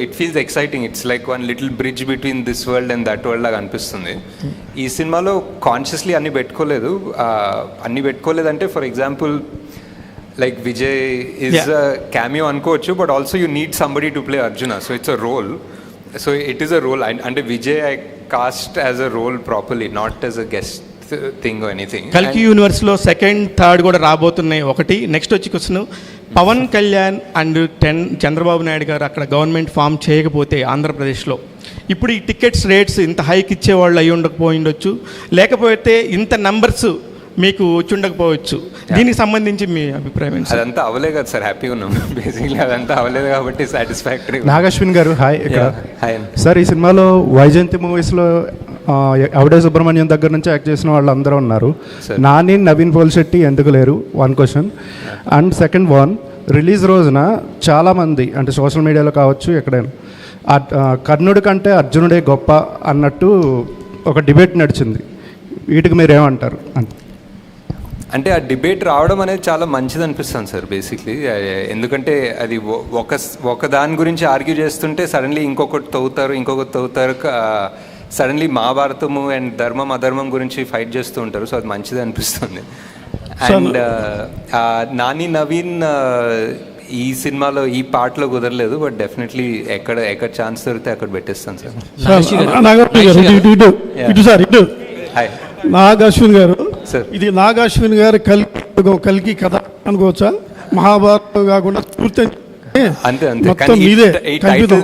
it feels exciting. It's like one little bridge between this world and that world లాగా అనిపిస్తుంది. ఈ సినిమాలో కాన్షియస్లీ అన్నీ పెట్టుకోలేదు. అంటే for example like Vijay is a cameo అనుకోవచ్చు, but also you need somebody to play Arjuna, so it's a role. So it is a role, and Vijay I cast as a role properly, not as a guest thing or anything. కల్కి యూనివర్స్లో second third కూడా రాబోతున్నాయి. ఒకటి next వచ్చి question, Pawan Kalyan and Chandrababu Naidu గారు అక్కడ government form చేయకపోతే ఆంధ్రప్రదేశ్లో ఇప్పుడు ఈ టికెట్స్ రేట్స్ ఇంత హైక్ ఇచ్చేవాళ్ళు అయి ఉండకపోయిండొచ్చు, లేకపోతే ఇంత నంబర్స్ మీకు వచ్చి ఉండకపోవచ్చు. దీనికి సంబంధించి మీ అభిప్రాయం ఏంటి? అదంతా అవలే కదా సార్, హ్యాపీగా ఉన్నాం బేసిక్లీ. అదంతా అవలేదు కాబట్టి సాటిస్ఫాక్టరీ. నాగశ్విన్ గారు హాయ్. హాయ్ సార్, ఈ సినిమాలో వైజయంతి మూవీస్లో అవడే సుబ్రహ్మణ్యం దగ్గర నుంచి యాక్ట్ చేసిన వాళ్ళు అందరూ ఉన్నారు. నాని, నవీన్ పోల్శెట్టి ఎందుకు లేరు? One question. And second one, release రోజున చాలామంది అంటే సోషల్ మీడియాలో కావచ్చు ఎక్కడైనా కర్ణుడి కంటే అర్జునుడే గొప్ప అన్నట్టు ఒక డిబేట్ నడిచింది. వీటికి మీరు ఏమంటారు? అంటే ఆ డిబేట్ రావడం అనేది చాలా మంచిది అనిపిస్తుంది సార్ బేసిక్లీ. ఎందుకంటే అది ఒక దాని గురించి ఆర్గ్యూ చేస్తుంటే సడన్లీ ఇంకొకటి తవ్వుతారు. సడన్లీ మహాభారతము అండ్ ధర్మం అధర్మం గురించి ఫైట్ చేస్తూ ఉంటారు. సో అది మంచిది అనిపిస్తుంది. అండ్ నాని నవీన్ ఈ సినిమాలో ఈ పార్ట్లో కుదరలేదు, బట్ డెఫినెట్లీ ఎక్కడ ఛాన్స్ దొరికితే అక్కడ పెట్టేస్తాను సార్. హాయ్ నాగశ్విన్ గారు, సార్ ఇది నాగశ్విన్ గారి కల్కి కథ అనుకోవచ్చా? మహాభారతం కాకుండా పూర్తి అంతే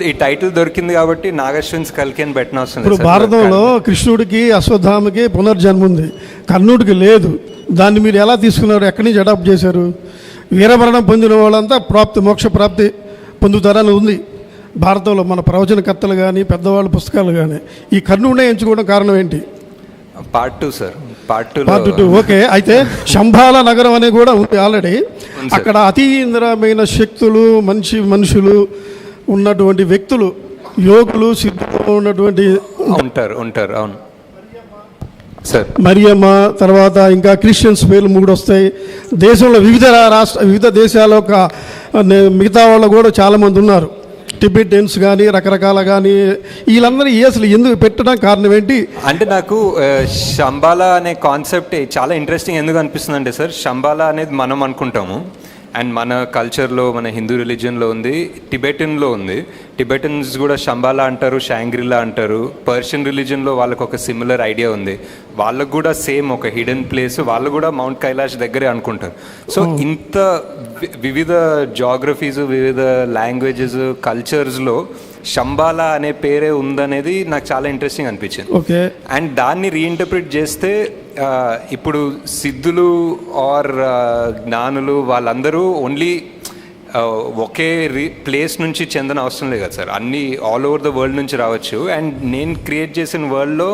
ఈ టైటిల్ దొరికింది కాబట్టి నాగశ్విన్స్ కల్కి అని పెట్టిన అవసరం లేదు. ఇప్పుడు భారతంలో కృష్ణుడికి అశ్వత్థామకి పునర్జన్మ ఉంది, కర్ణుడికి లేదు. దాన్ని మీరు ఎలా తీసుకున్నారు? ఎక్కడి నుంచి అడాప్ట్ చేశారు? వీరమరణం పొందిన వాళ్ళంతా మోక్ష ప్రాప్తి పొందుతారని ఉంది భారతంలో. మన ప్రవచనకర్తలు కానీ పెద్దవాళ్ళ పుస్తకాలు కానీ ఈ కర్ణుడినే ఎంచుకోవడం కారణం ఏంటి? Part 2 sir, part 2. ఓకే, అయితే శంబాల నగరం అనేది కూడా ఉంది ఆల్రెడీ. అక్కడ అతీంద్రమైన శక్తులు, మనుషులు ఉన్నటువంటి వ్యక్తులు, యోగులు, సిద్ధులు ఉన్నటువంటి ఉంటారు. అవును సార్. మరియమ్మ, తర్వాత ఇంకా క్రిస్టియన్స్ పేర్లు 3 వస్తాయి. దేశంలో వివిధ దేశాల మిగతా వాళ్ళు కూడా చాలామంది ఉన్నారు. టిబెటన్స్ కానీ రకరకాల కానీ వీళ్ళందరూ అసలు ఎందుకు పెట్టడం కారణం ఏంటి? అంటే నాకు శంబాలా అనే కాన్సెప్ట్ చాలా ఇంట్రెస్టింగ్ ఎందుకు అనిపిస్తుంది అంటే సార్, శంబాలా అనేది మనం అనుకుంటాము అండ్ మన కల్చర్లో, మన హిందూ రిలీజియన్లో ఉంది, టిబెటన్లో ఉంది. టిబెటన్స్ కూడా శంబాలా అంటారు, షాంగ్రిలా అంటారు. పర్షియన్ రిలీజియన్లో వాళ్ళకు ఒక సిమిలర్ ఐడియా ఉంది. వాళ్ళకు కూడా సేమ్ ఒక హిడెన్ ప్లేస్, వాళ్ళు కూడా మౌంట్ కైలాష్ దగ్గరే అనుకుంటారు. సో ఇంత వివిధ జాగ్రఫీస్, వివిధ లాంగ్వేజెస్, కల్చర్స్లో శంబాలా అనే పేరే ఉందనేది నాకు చాలా ఇంట్రెస్టింగ్ అనిపించింది. అండ్ దాన్ని రీఇంటర్ప్రిట్ చేస్తే ఇప్పుడు సిద్ధులు ఆర్ జ్ఞానులు వాళ్ళందరూ ఓన్లీ ఒకే ప్లేస్ నుంచి చెందిన అవసరం లేదు కదా సార్, అన్నీ ఆల్ ఓవర్ ద వరల్డ్ నుంచి రావచ్చు. అండ్ నేను క్రియేట్ చేసిన వరల్డ్లో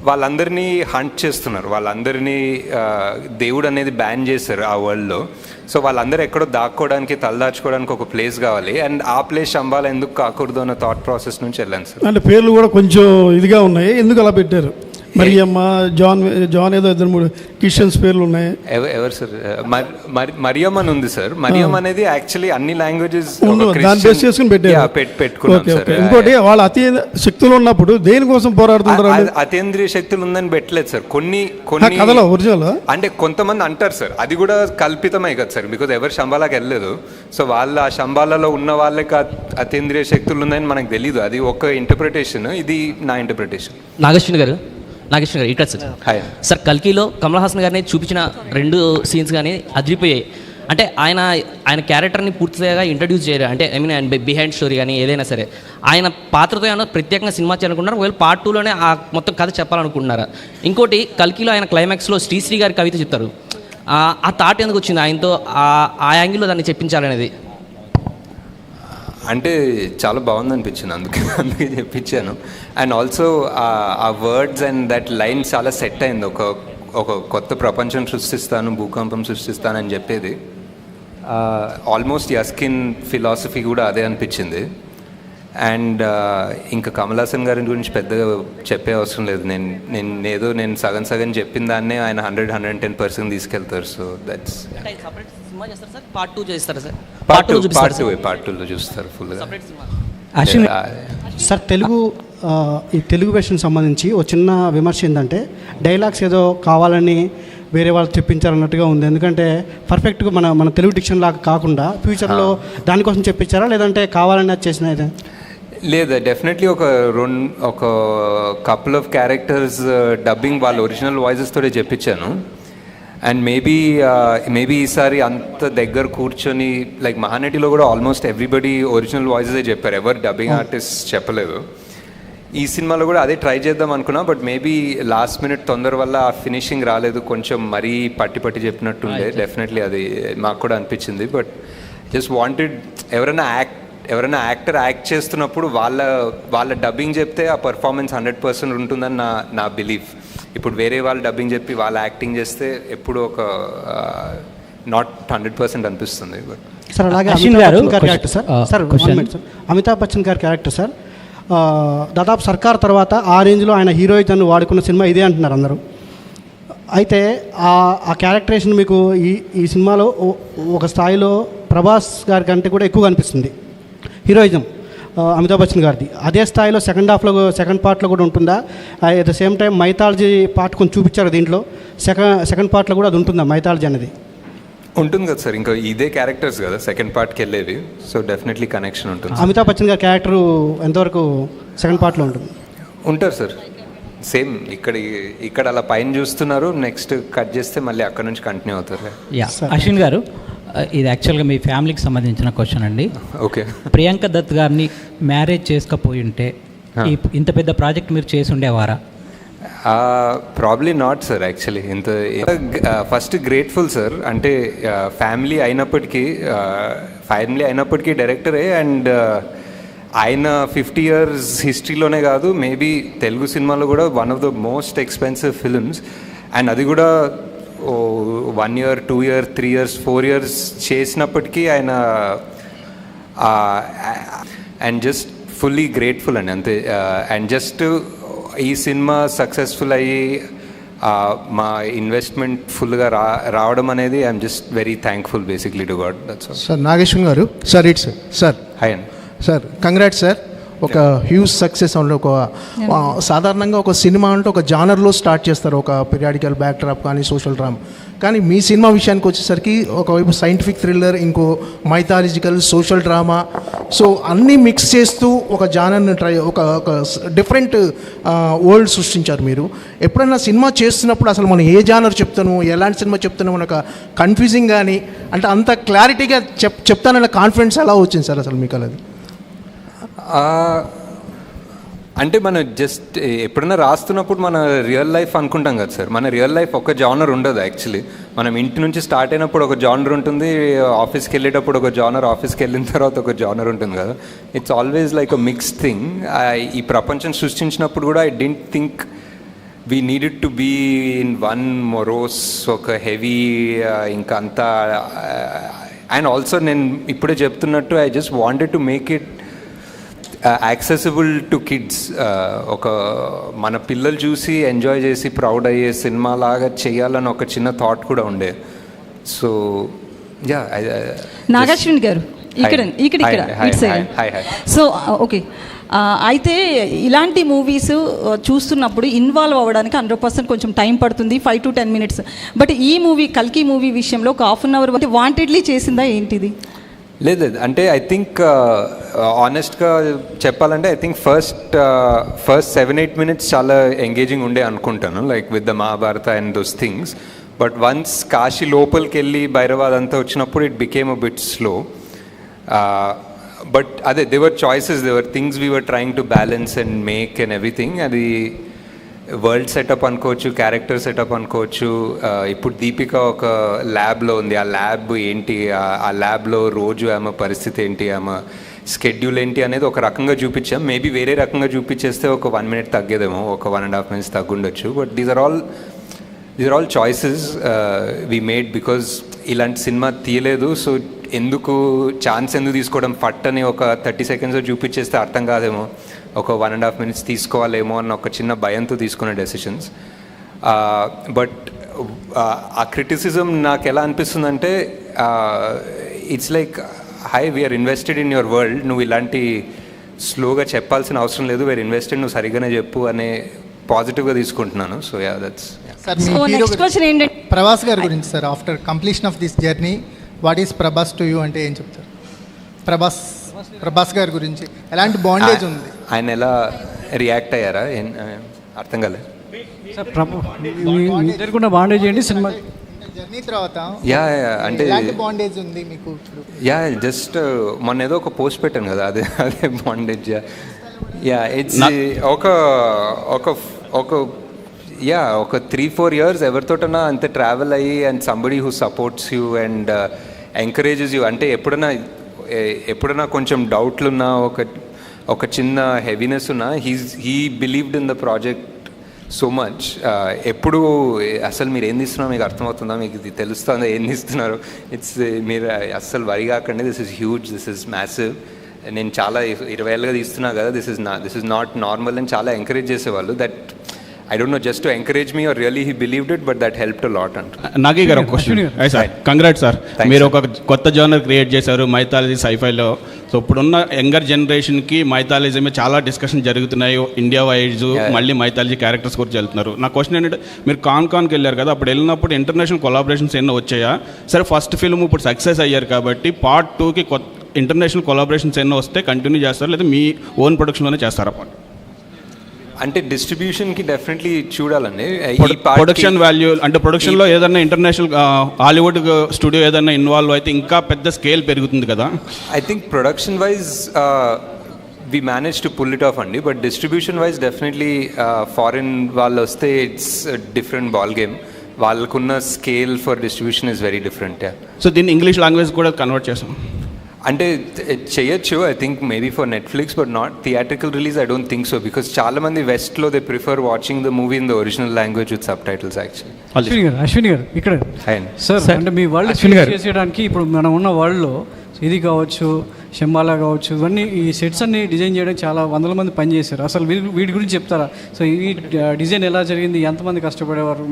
వాళ్ళందరినీ హంట్ చేస్తున్నారు, వాళ్ళందరినీ దేవుడు అనేది బ్యాన్ చేశారు ఆ వరల్డ్లో. సో వాళ్ళందరూ ఎక్కడో దాక్కోవడానికి, తలదాచుకోవడానికి ఒక ప్లేస్ కావాలి. అండ్ ఆ ప్లేస్ శంబాలా ఎందుకు కాకూడదు అన్న థాట్ ప్రాసెస్ నుంచి వెళ్ళాను సార్. అంటే పేర్లు కూడా కొంచెం ఇదిగా ఉన్నాయి, ఎందుకు అలా పెట్టారు? మరియమ్మ, జాన్ ఏదో 2-3 క్రిస్టియన్స్ పేర్లు ఉన్నాయి. ఎవరు సార్? మరియమ్మ అని ఉంది సార్. మరియమ్మ అనేది యాక్చువల్లీ అన్ని లాంగ్వేజెస్ దాన్ని బేస్ చేసుకుని పెట్టుకున్నాం సార్. ఇంకోటి, వాళ్ళ అతి శక్తులు ఉన్నప్పుడు దేనికోసం పోరాడుతుంటారు? అతీంద్రియ శక్తులు ఉందని పెట్టలేదు సార్. కొన్ని కథలో ఒరిజినల్ అంటే కొంతమంది అంటారు సార్, అది కూడా కల్పితమే కదా సార్, బికాజ్ ఎవరు శంబాలాకి వెళ్ళలేదు. సో వాళ్ళు ఆ శంబాలలో ఉన్న వాళ్ళకి అతీంద్రియ శక్తులు ఉన్నాయని మనకు తెలియదు. అది ఒక ఇంటర్ప్రిటేషన్, ఇది నా ఇంటర్ప్రిటేషన్. నాగేశ్వర్ గారు ఇక్కడ సార్ కల్కిలో కమల్ హాసన్ గారిని చూపించిన 2 సీన్స్ కానీ అదిరిపోయాయి. అంటే ఆయన క్యారెక్టర్ని పూర్తిగా ఇంట్రడ్యూస్ చేయరు. అంటే ఆయన బిహైండ్ స్టోరీ కానీ ఏదైనా సరే ఆయన పాత్రతో ఏమైనా ప్రత్యేకంగా సినిమా చేయాలనుకుంటున్నారు, ఒకవేళ పార్ట్ 2లోనే ఆ మొత్తం కథ చెప్పాలనుకుంటున్నారా? ఇంకోటి, కల్కిలో ఆయన క్లైమాక్స్లో శ్రీశ్రీ గారి కవిత చెప్తారు. ఆ థాట్ ఎందుకు వచ్చింది ఆయనతో, ఆ యాంగిల్లో దాన్ని చెప్పించాలనేది? అంటే చాలా బాగుంది అనిపించింది, అందుకే చెప్పించాను. అండ్ ఆల్సో ఆ వర్డ్స్ అండ్ దట్ లైన్ చాలా సెట్ అయింది. ఒక కొత్త ప్రపంచం సృష్టిస్తాను, భూకంపం సృష్టిస్తాను అని చెప్పేది ఆల్మోస్ట్ యస్కిన్ ఫిలాసఫీ కూడా అదే అనిపించింది. అండ్ ఇంకా కమల్ హాసన్ గారి గురించి పెద్దగా చెప్పే అవసరం లేదు. నేను సగం చెప్పిన దాన్నే ఆయన 100-110% తీసుకెళ్తారు. సో దట్స్ పార్ట్ 2 చేస్తారు సార్. పార్ట్ 2లో చూస్తారు ఫుల్గా. సార్ ఈ తెలుగు వెర్షన్ సంబంధించి ఒక చిన్న విమర్శ ఏంటంటే డైలాగ్స్ ఏదో కావాలని వేరే వాళ్ళు చెప్పించారన్నట్టుగా ఉంది. ఎందుకంటే పర్ఫెక్ట్గా మన తెలుగు డిక్షన్ లాగా కాకుండా ఫ్యూచర్లో దానికోసం చెప్పించారా లేదంటే కావాలని అది చేసిన అయితే? లేదు, డెఫినెట్లీ ఒక కపుల్ ఆఫ్ క్యారెక్టర్స్ డబ్బింగ్ వాళ్ళ ఒరిజినల్ వాయిసెస్తోనే చెప్పించాను. అండ్ మేబీ ఈసారి అంత దగ్గర కూర్చొని లైక్ మహానటిలో కూడా ఆల్మోస్ట్ ఎవ్రీబడి ఒరిజినల్ వాయిసెసే చెప్పారు, ఎవరు డబ్బింగ్ ఆర్టిస్ట్ చెప్పలేదు. ఈ సినిమాలో కూడా అదే ట్రై చేద్దాం అనుకున్నా, బట్ మేబీ లాస్ట్ మినిట్ తొందర వల్ల ఆ ఫినిషింగ్ రాలేదు, కొంచెం మరీ పట్టి చెప్పినట్టుండే. డెఫినెట్లీ అది మాకు కూడా అనిపించింది. బట్ జస్ట్ వాంటెడ్ ఎవరైనా యాక్టర్ యాక్ట్ చేస్తున్నప్పుడు వాళ్ళ డబ్బింగ్ చెప్తే ఆ పర్ఫార్మెన్స్ 100% ఉంటుందని నా బిలీఫ్. ఇప్పుడు వేరే వాళ్ళు డబ్బింగ్ చెప్పి వాళ్ళ యాక్టింగ్ చేస్తే ఎప్పుడు ఒక నాట్ 100% అనిపిస్తుంది. సార్ అలాగే అమితాబ్ బచ్చన్ గారి క్యారెక్టర్ సార్ దాదాపు సర్కార్ తర్వాత ఆ రేంజ్లో ఆయన హీరోయిజన్ వాడుకున్న సినిమా ఇదే అంటున్నారు అందరూ. అయితే ఆ క్యారెక్టరేషన్ మీకు ఈ సినిమాలో ఒక స్థాయిలో ప్రభాస్ గారి కంటే కూడా ఎక్కువగా అనిపిస్తుంది హీరోయిజం అమితాబ్ బచ్చన్ గారిది. అదే స్థాయిలో సెకండ్ పార్ట్లో కూడా ఉంటుందా? At the same time mythology part కొంచెం చూపించారు దీంట్లో, సెకండ్ పార్ట్లో కూడా అది ఉంటుందా మైథాలజీ అనేది? ఉంటుంది కదా సార్, ఇంకా ఇదే క్యారెక్టర్స్ కదా సెకండ్ పార్ట్కి వెళ్ళేవి, సో డెఫినెట్లీ కనెక్షన్ ఉంటుంది. అమితాబ్ బచ్చన్ గారి క్యారెక్టర్ ఎంతవరకు సెకండ్ పార్ట్లో ఉంటుంది? ఉంటారు సార్, సేమ్ ఇక్కడ అలా పైన చూస్తున్నారు, నెక్స్ట్ కట్ చేస్తే మళ్ళీ అక్కడ నుంచి కంటిన్యూ అవుతారు. అశ్విన్ గారు, ఇది యాక్చువల్గా మీ ఫ్యామిలీకి సంబంధించిన క్వశ్చన్ అండి. ఓకే. ప్రియాంక దత్ గారిని మ్యారేజ్ చేసుకపోయి ఉంటే ఇంత పెద్ద ప్రాజెక్ట్ మీరు చేసి ఉండేవారా? Probably not sir. Actually first grateful sir. అంటే ఫ్యామిలీ అయినప్పటికీ డైరెక్టరే, అండ్ ఆయన 50 years హిస్టరీలోనే కాదు, మేబీ తెలుగు సినిమాలో కూడా one of the most expensive films. And అది కూడా 1 year, 2 years, 3 years, 4 years చేసినప్పటికీ ఆయన అండ్ జస్ట్ ఫుల్లీ గ్రేట్ఫుల్ అండి అంతే. అండ్ జస్ట్ ఈ సినిమా సక్సెస్ఫుల్ అయ్యి మా ఇన్వెస్ట్మెంట్ ఫుల్గా రావడం అనేది I'm just very thankful basically to God. That's all. Sir Nageshwar garu, sir it's sir. Hi అండి సార్, కంగ్రాట్స్ సార్. ఒక హ్యూజ్ సక్సెస్ అంటే సాధారణంగా ఒక సినిమా అంటే ఒక జానర్లో స్టార్ట్ చేస్తారు, ఒక పీరియాడికల్ బ్యాక్ డ్రాప్ కానీ సోషల్ డ్రామా. కానీ మీ సినిమా విషయానికి వచ్చేసరికి ఒకవైపు సైంటిఫిక్ థ్రిల్లర్, ఇంకో మైథాలజికల్, సోషల్ డ్రామా, సో అన్నీ మిక్స్ చేస్తూ ఒక జానర్ని ఒక డిఫరెంట్ వరల్డ్ సృష్టించారు మీరు. ఎప్పుడైనా సినిమా చేస్తున్నప్పుడు అసలు మనం ఏ జానర్ చెప్తాను, ఎలాంటి సినిమా చెప్తాను ఒక కన్ఫ్యూజింగ్ కానీ, అంటే అంత క్లారిటీగా చెప్తానన్న కాన్ఫిడెన్స్ ఎలా వచ్చింది సార్ అసలు మీకు? అది అంటే మనం జస్ట్ ఎప్పుడైనా రాస్తున్నప్పుడు మన రియల్ లైఫ్ అనుకుంటాం కదా సార్. మన రియల్ లైఫ్ ఒక జానర్ ఉండదు యాక్చువల్లీ. మనం ఇంటి నుంచి స్టార్ట్ అయినప్పుడు ఒక జానర్ ఉంటుంది, ఆఫీస్కి వెళ్ళేటప్పుడు ఒక జానర్, ఆఫీస్కి వెళ్ళిన తర్వాత ఒక జానర్ ఉంటుంది కదా. It's always like a mix thing. ఈ ప్రపంచం సృష్టించినప్పుడు కూడా I don't think we needed to be in one morose, ఒక హెవీ ఇంకా అంతా. అండ్ ఆల్సో నేను ఇప్పుడే చెప్తున్నట్టు I just wanted to make it accessible to kids. ఒక మన పిల్లలు చూసి ఎంజాయ్ చేసి ప్రౌడ్ అయ్యే సినిమా లాగా చేయాలని ఒక చిన్న థాట్ కూడా ఉండే. So yeah. నాగశ్విన్ గారు ఇక్కడ సో ఓకే. అయితే ఇలాంటి మూవీస్ చూస్తున్నప్పుడు ఇన్వాల్వ్ అవ్వడానికి 100% కొంచెం టైం పడుతుంది, 5 to 10 minutes. బట్ ఈ మూవీ కల్కి మూవీ విషయంలో ఒక 1/2 hour వాంటెడ్లీ చేసిందా ఏంటిది? లేదు, అంటే ఐ థింక్ ఆనెస్ట్గా చెప్పాలంటే ఐ థింక్ ఫస్ట్ 7-8 minutes చాలా ఎంగేజింగ్ ఉండే అనుకుంటాను, like with the Mahabharata and those things. But once Kashi లోపలికి వెళ్ళి భైరవాద్ అంతా వచ్చినప్పుడు it became a bit slow. But అదే they were choices, they were things we were trying to balance and make and everything. అది వరల్డ్ సెటప్ అనుకోవచ్చు, క్యారెక్టర్ సెటప్ అనుకోవచ్చు. ఇప్పుడు దీపిక ఒక ల్యాబ్లో ఉంది, ఆ ల్యాబ్ ఏంటి, ఆ ల్యాబ్లో రోజు ఆమె పరిస్థితి ఏంటి, ఆమె స్కెడ్యూల్ ఏంటి అనేది ఒక రకంగా చూపించాం. మేబీ వేరే రకంగా చూపించేస్తే ఒక 1 minute తగ్గేదేమో, ఒక 1.5 minutes తగ్గుండొచ్చు. But these are all choices we made because ఇలాంటి సినిమా తీయలేదు. సో ఛాన్స్ ఎందుకు తీసుకోవడం, ఫట్ అని ఒక 30 seconds చూపించేస్తే అర్థం కాదేమో, ఒక 1.5 minutes తీసుకోవాలేమో అన్న ఒక చిన్న భయంతో తీసుకునే డెసిషన్స్. బట్ ఆ క్రిటిసిజం నాకు ఎలా అనిపిస్తుందంటే it's like hi we're invested in your world, నువ్వు ఇలాంటి స్లోగా చెప్పాల్సిన అవసరం లేదు, వీఆర్ ఇన్వెస్టెడ్, నువ్వు సరిగానే చెప్పు అనే పాజిటివ్గా తీసుకుంటున్నాను. So yeah, that's. Next question ఏంటంటే ప్రభాస్ గారి గురించి sir, after completion of this journey what is Prabhas to you అంటే ఏం చెప్తారు? ప్రభాస్ గారి గురించి ఎలాంటి బాండేజ్ ఉంది? ఆయన ఎలా రియాక్ట్ అయ్యారా అర్థం కాలేదు సార్. జరుగుతున్న బాండేజ్ ఏంటి సినిమా జర్నీ తర్వాత అంటే ఎలాంటి బాండేజ్ ఉంది మీకు? జస్ట్ మొన్న ఏదో ఒక పోస్ట్ పెట్టాను కదా, అదే బాండేజ్. ఇట్స్ ఒక 3-4 years ఎవరితోటన్నా అంతే ట్రావెల్ అయ్యి and somebody who supports you and encourages you. అంటే ఎప్పుడన్నా కొంచెం డౌట్లున్నా, ఒక చిన్న హెవీనెస్ ఉన్నా, he believed in the project so much. ఎప్పుడు అసలు మీరు ఏం తీస్తున్నారో మీకు అర్థమవుతుందా, మీకు ఇది తెలుస్తుందా ఏం తీస్తున్నారు, మీరు అస్సలు వరి కాకండి, this is huge, this is massive, నేను చాలా 20 ఏళ్ళుగా తీస్తున్నా కదా, దిస్ ఇస్ నాట్ నార్మల్ అని చాలా ఎంకరేజ్ చేసేవాళ్ళు. That I don't know, just to encourage me, or really he believed it, but that helped a lot. Nagi గారు ఒక క్వశ్చన్. సార్ కంగ్రాట్స్ సార్, మీరు ఒక కొత్త జోనర్ క్రియేట్ చేశారు మైథాలజీ సైఫైలో. సో ఇప్పుడున్న యంగర్ జనరేషన్కి మైథాలజీ మీద చాలా డిస్కషన్ జరుగుతున్నాయి, ఇండియా వైజ్ మళ్ళీ మైథాలజీ క్యారెక్టర్స్ గురించి వెళ్తున్నారు. నా క్వశ్చన్ ఏంటంటే, మీరు కాన్కి వెళ్ళారు కదా, అప్పుడు వెళ్ళినప్పుడు ఇంటర్నేషనల్ కొలాబరేషన్స్ ఎన్నో వచ్చాయా? సరే ఫస్ట్ ఫిల్మ్ ఇప్పుడు సక్సెస్ అయ్యారు కాబట్టి పార్ట్ 2కి ఇంటర్నేషనల్ కొలాబరేషన్స్ ఎన్నో వస్తే కంటిన్యూ చేస్తారు, లేదా మీ ఓన్ ప్రొడక్షన్లోనే చేస్తారా? అంటే డిస్ట్రిబ్యూషన్కి డెఫినెట్లీ చూడాలండి. ప్రొడక్షన్ వాల్యూ అంటే ప్రొడక్షన్లో ఏదైనా ఇంటర్నేషనల్ హాలీవుడ్ స్టూడియో ఏదైనా ఇన్వాల్వ్ అయితే ఇంకా పెద్ద స్కేల్ పెరుగుతుంది కదా. I think production wise we manage to pull it off అండి, but distribution wise definitely foreign వాళ్ళు వస్తే ఇట్స్ డిఫరెంట్ బాల్ గేమ్. వాళ్ళకున్న scale for distribution is very different. So దీన్ని ఇంగ్లీష్ లాంగ్వేజ్ కూడా కన్వర్ట్ చేస్తాం అంటే చేయొచ్చు, I think maybe for Netflix, but not theatrical release. I don't think so, because చాలా మంది వెస్ట్లో they prefer watching the movie in the original language with subtitles. Actually Ashwini garu ఇక్కడ sir, అంటే మీ world చేసేయడానికి ఇప్పుడు మనం ఉన్న వరల్డ్లో ఇది కావచ్చు, శంబాలా కావచ్చు, ఇవన్నీ ఈ సెట్స్ అన్ని డిజైన్ చేయడానికి చాలా వందల మంది పనిచేశారు. అసలు వీటి గురించి చెప్తారా? సో ఈ డిజైన్ ఎలా జరిగింది, ఎంతమంది కష్టపడేవారు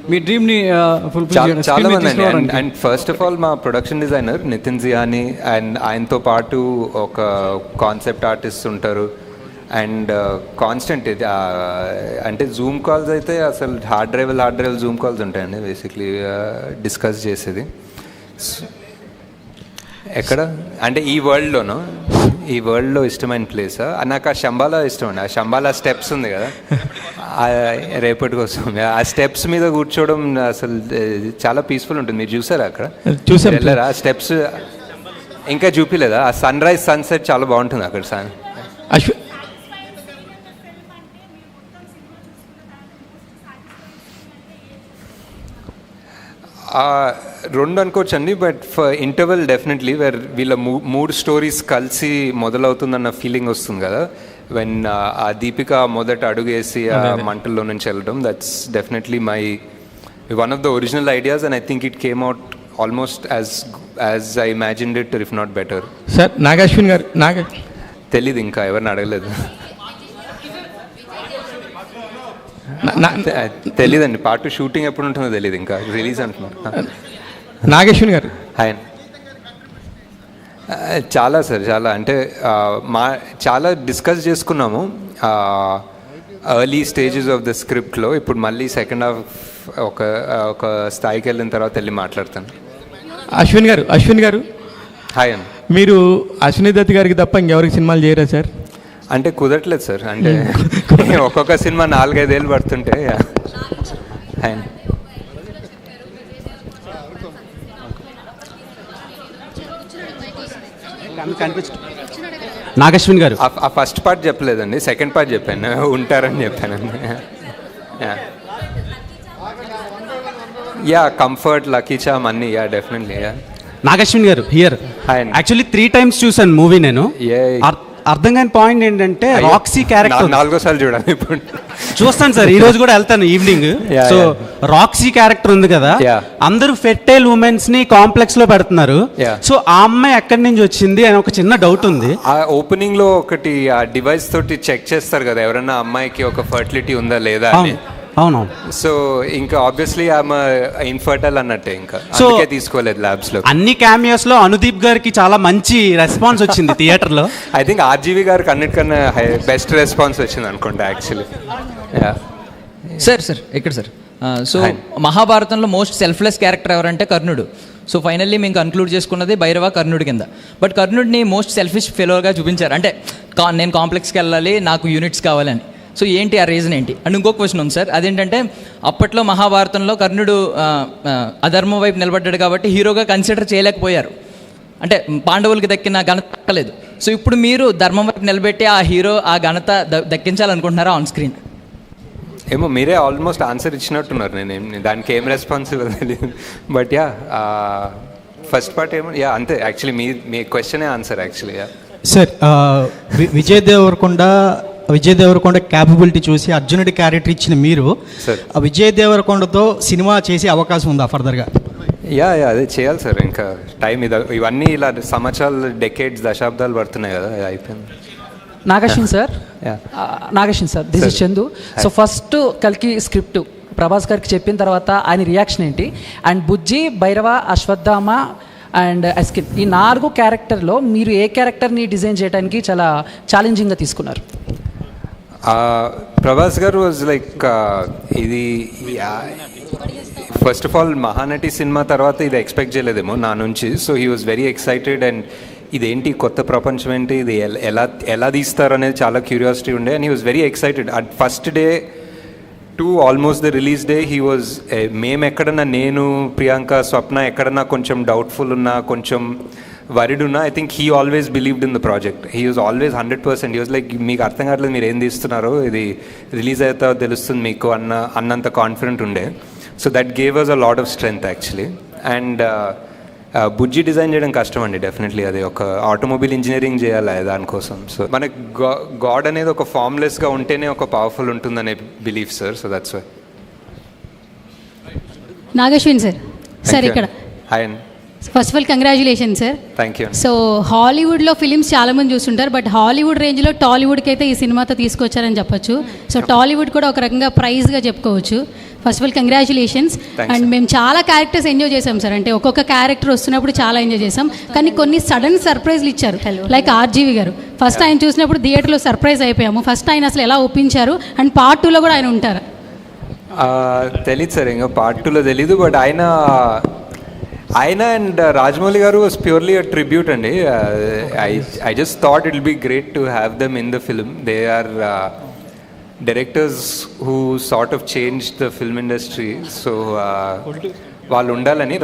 మీ డ్రీమ్ని ఫుల్ఫిల్ చేయడం? చాలా మంది అండ్ ఫస్ట్ ఆఫ్ ఆల్ మా ప్రొడక్షన్ డిజైనర్ నితిన్ జియాని, అండ్ ఆయనతో పాటు ఒక కాన్సెప్ట్ ఆర్టిస్ట్ ఉంటారు, అండ్ కాన్స్టెంట్ ఇది అంటే జూమ్ కాల్స్ అయితే అసలు హార్డ్ డ్రైవ్ జూమ్ కాల్స్ ఉంటాయండి బేసిక్లీ డిస్కస్ చేసేది. ఎక్కడ అంటే ఈ వరల్డ్లో ఇష్టమైన ప్లేస్ నాకు ఆ శంబాలా ఇష్టం అండి. ఆ శంబాలా స్టెప్స్ ఉంది కదా, రేపటికి వస్తుంది, ఆ స్టెప్స్ మీద కూర్చోవడం అసలు చాలా పీస్ఫుల్ ఉంటుంది. మీరు చూసారా అక్కడ? వెళ్ళారా? ఆ స్టెప్స్ ఇంకా చూపిలేదా? ఆ సన్ రైజ్ సన్సెట్ చాలా బాగుంటుంది అక్కడ. రెండు అనుకోవచ్చు అండి, but for interval definitely where వీళ్ళ 3 స్టోరీస్ కలిసి మొదలవుతుందన్న ఫీలింగ్ వస్తుంది కదా, వెన్ ఆ దీపిక మొదట అడుగేసి ఆ మంటల్లో నుంచి వెళ్ళడం, that's definitely one of the original ideas, and I think it came out almost as I imagined it, if not better. Sir Nag Ashwin గారు తెలీదు, ఇంకా ఎవరిని అడగలేదు, తెలీదండి. పార్ట్ 2 షూటింగ్ ఎప్పుడు ఉంటుందో తెలియదు, ఇంకా రిలీజ్ అంటున్నారు. నాగేశ్వన్ గారు హాయ్. చాలా సార్, చాలా అంటే చాలా డిస్కస్ చేసుకున్నాము ఎర్లీ స్టేజెస్ ఆఫ్ ద స్క్రిప్ట్లో. ఇప్పుడు మళ్ళీ సెకండ్ హాఫ్ ఒక స్థాయికి వెళ్ళిన తర్వాత వెళ్ళి మాట్లాడతాను. అశ్విన్ గారు హాయ్ అండి. మీరు అశ్విని దత్ గారికి తప్ప ఇంకెవరికి సినిమాలు చేయరా సార్? అంటే కుదరట్లేదు సార్, అంటే ఒక్కొక్క సినిమా 4-5 ఏళ్ళు పడుతుంటే. నాగశ్విన్ గారు ఆ ఫస్ట్ పార్ట్ చెప్పలేదండి, సెకండ్ పార్ట్ చెప్పాను, ఉంటారని చెప్పానండి. కంఫర్ట్, లక్కీ చామ్ అన్నీ, డెఫినెట్లీ. నాగశ్విన్ గారు హియర్. యాక్చువల్లీ 3 times చూసాను మూవీ నేను. అర్థం కాని పాయింట్ ఏంటంటే రాక్సీ క్యారెక్టర్ 4వ సార్లు చూడాలి ఇప్పుడు. చూస్తాను సార్, ఈ రోజు కూడా వెళ్తాను ఈవినింగ్. సో రాక్సీ క్యారెక్టర్ ఉంది కదా, అందరూ ఫెర్టైల్ ఉమెన్స్ ని కాంప్లెక్స్ లో పెడుతున్నారు. సో ఆ అమ్మాయి ఎక్కడి నుంచి వచ్చింది అని ఒక చిన్న డౌట్ ఉంది. ఆ ఓపెనింగ్ లో ఒకటి ఆ డివైస్ తోటి చెక్ చేస్తారు కదా ఎవరైనా అమ్మాయికి ఒక ఫర్టిలిటీ ఉందా లేదా అని. అవునవును. సో ఇంకా ఆబ్వియస్లీ ఆమె ఇన్ఫర్టైల్ అన్నట్టే, ఇంకా అందుకే తీసుకోలేదు ల్యాబ్స్ లో. అన్ని క్యామియోస్ లో అనుదీప్ గారికి చాలా మంచి రెస్పాన్స్ వచ్చింది థియేటర్ లో. ఐ థింక్ ఆర్జీవి గారికి అన్నిటికన్నా బెస్ట్ రెస్పాన్స్ వచ్చింది అనుకుంటా యాక్చువల్లీ. సార్ ఇక్కడ సార్ సో మహాభారతంలో మోస్ట్ సెల్ఫ్లెస్ క్యారెక్టర్ ఎవరంటే కర్ణుడు. సో ఫైనల్లీ మేము కన్క్లూడ్ చేసుకున్నది భైరవ కర్ణుడి కింద. బట్ కర్ణుడిని మోస్ట్ సెల్ఫిష్ ఫెలోగా చూపించారు. అంటే నేను కాంప్లెక్స్కి వెళ్ళాలి, నాకు యూనిట్స్ కావాలని. సో ఏంటి ఆ రీజన్ ఏంటి? అండ్ ఇంకో క్వశ్చన్ ఉంది సార్, అదేంటంటే అప్పట్లో మహాభారతంలో కర్ణుడు అధర్మం వైపు నిలబడ్డాడు కాబట్టి హీరోగా కన్సిడర్ చేయలేకపోయారు. అంటే పాండవులకి దక్కిన ఘనత దక్కలేదు. సో ఇప్పుడు మీరు ధర్మం వైపు నిలబెట్టి ఆ హీరో ఆ ఘనత దక్కించాలనుకుంటున్నారా ఆన్ స్క్రీన్? ఏమో మీరే ఆల్మోస్ట్ ఆన్సర్ ఇచ్చినట్టున్నారు. నేను దానికి ఏం రెస్పాన్సిబుల్ తెలియదు. బట్ యా ఫస్ట్ పార్ట్ ఏమో యా అంతే. యాక్చువల్లీ మీ క్వశ్చనే answer actually. Yeah sir, Vijay Deverakonda capability చూసి అర్జునుడి క్యారెక్టర్ ఇచ్చిన మీరు విజయ్ దేవరకొండతో సినిమా చేసే అవకాశం ఉందా ఫర్దర్గా? యా అదే చేయాలి సార్. ఇంకా టైం ఇవన్నీ ఇలా సంవత్సరాలు, డెకేడ్స్, దశాబ్దాలు పడుతున్నాయి కదా, అయిపోయింది. Nag Ashwin sir, this is Chandu. So first కల్కి స్క్రిప్ట్ ప్రభాస్ గారికి చెప్పిన తర్వాత ఆయన రియాక్షన్ ఏంటి? అండ్ బుజ్జి, భైరవ, అశ్వత్థామ అండ్ అస్కిన్, ఈ 4 క్యారెక్టర్లో మీరు ఏ క్యారెక్టర్ని డిజైన్ చేయడానికి చాలా ఛాలెంజింగ్గా తీసుకున్నారు? ప్రభాస్ గారు వాజ్ లైక్ ఇది first of all Mahanati cinema తర్వాత ఇది ఎక్స్పెక్ట్ చేయలేదేమో నా నుంచి. So he was very excited. And ఇదేంటి కొత్త ప్రపంచం ఏంటి, ఇది ఎలా తీస్తారు అనేది చాలా క్యూరియాసిటీ ఉండే. And he was very excited. At first day to almost the release day he was మేము ఎక్కడన్నా, నేను, ప్రియాంక, స్వప్న ఎక్కడన్నా కొంచెం డౌట్ఫుల్ ఉన్నా, కొంచెం వరిడ్ ఉన్నా, I think he always believed in the project. He was always 100%. He was like మీకు అర్థం కావట్లేదు మీరు ఏం తీస్తున్నారో, ఇది రిలీజ్ అవుతా తెలుస్తుంది మీకు అన్నంత కాన్ఫిడెంట్ ఉండే. So that gave us a lot of strength actually. And Bujji design చేయడం కష్టం అండి, డెఫినెట్లీ. అది ఒక ఆటోమొబైల్ ఇంజనీరింగ్ చేయాలి దానికోసం. సో మనకి గాడ్ అనేది ఒక ఫార్మ్లెస్గా ఉంటేనే ఒక పవర్ఫుల్ ఉంటుందనే belief sir. So that's why. Nag Ashwin sir ఇక్కడ హాయ్ అండి. First of all congratulation sir. Thank you. So హాలీవుడ్లో ఫిలిమ్స్ చాలామంది చూస్తుంటారు, బట్ హాలీవుడ్ రేంజ్లో టాలీవుడ్కి అయితే ఈ సినిమాతో తీసుకొచ్చారని చెప్పొచ్చు. సో టాలీవుడ్ కూడా ఒక రకంగా ప్రైజ్గా చెప్పుకోవచ్చు. First of all congratulations. And మేము చాలా క్యారెక్టర్స్ ఎంజాయ్ చేసాం సార్. అంటే ఒక్కొక్క క్యారెక్టర్ వస్తున్నప్పుడు చాలా ఎంజాయ్ చేసాం, కానీ కొన్ని సడన్ సర్ప్రైజ్లు ఇచ్చారు. లైక్ ఆర్జీవి గారు ఫస్ట్ ఆయన చూసినప్పుడు థియేటర్లో సర్ప్రైజ్ అయిపోయాము. ఫస్ట్ ఆయన అసలు ఎలా ఒప్పించారు, అండ్ పార్ట్ 2లో కూడా ఆయన ఉంటారు? తెలీదు సార్, ఇంకా పార్ట్ 2లో తెలీదు. బట్ ఆయన అండ్ రాజమౌళి గారు వాజ్ ప్యూర్లీ అ ట్రిబ్యూట్ అండి. I just thought it will be great to have them in the film. They are directors who sort of change the film industry. So వాళ్ళు ఉండాలని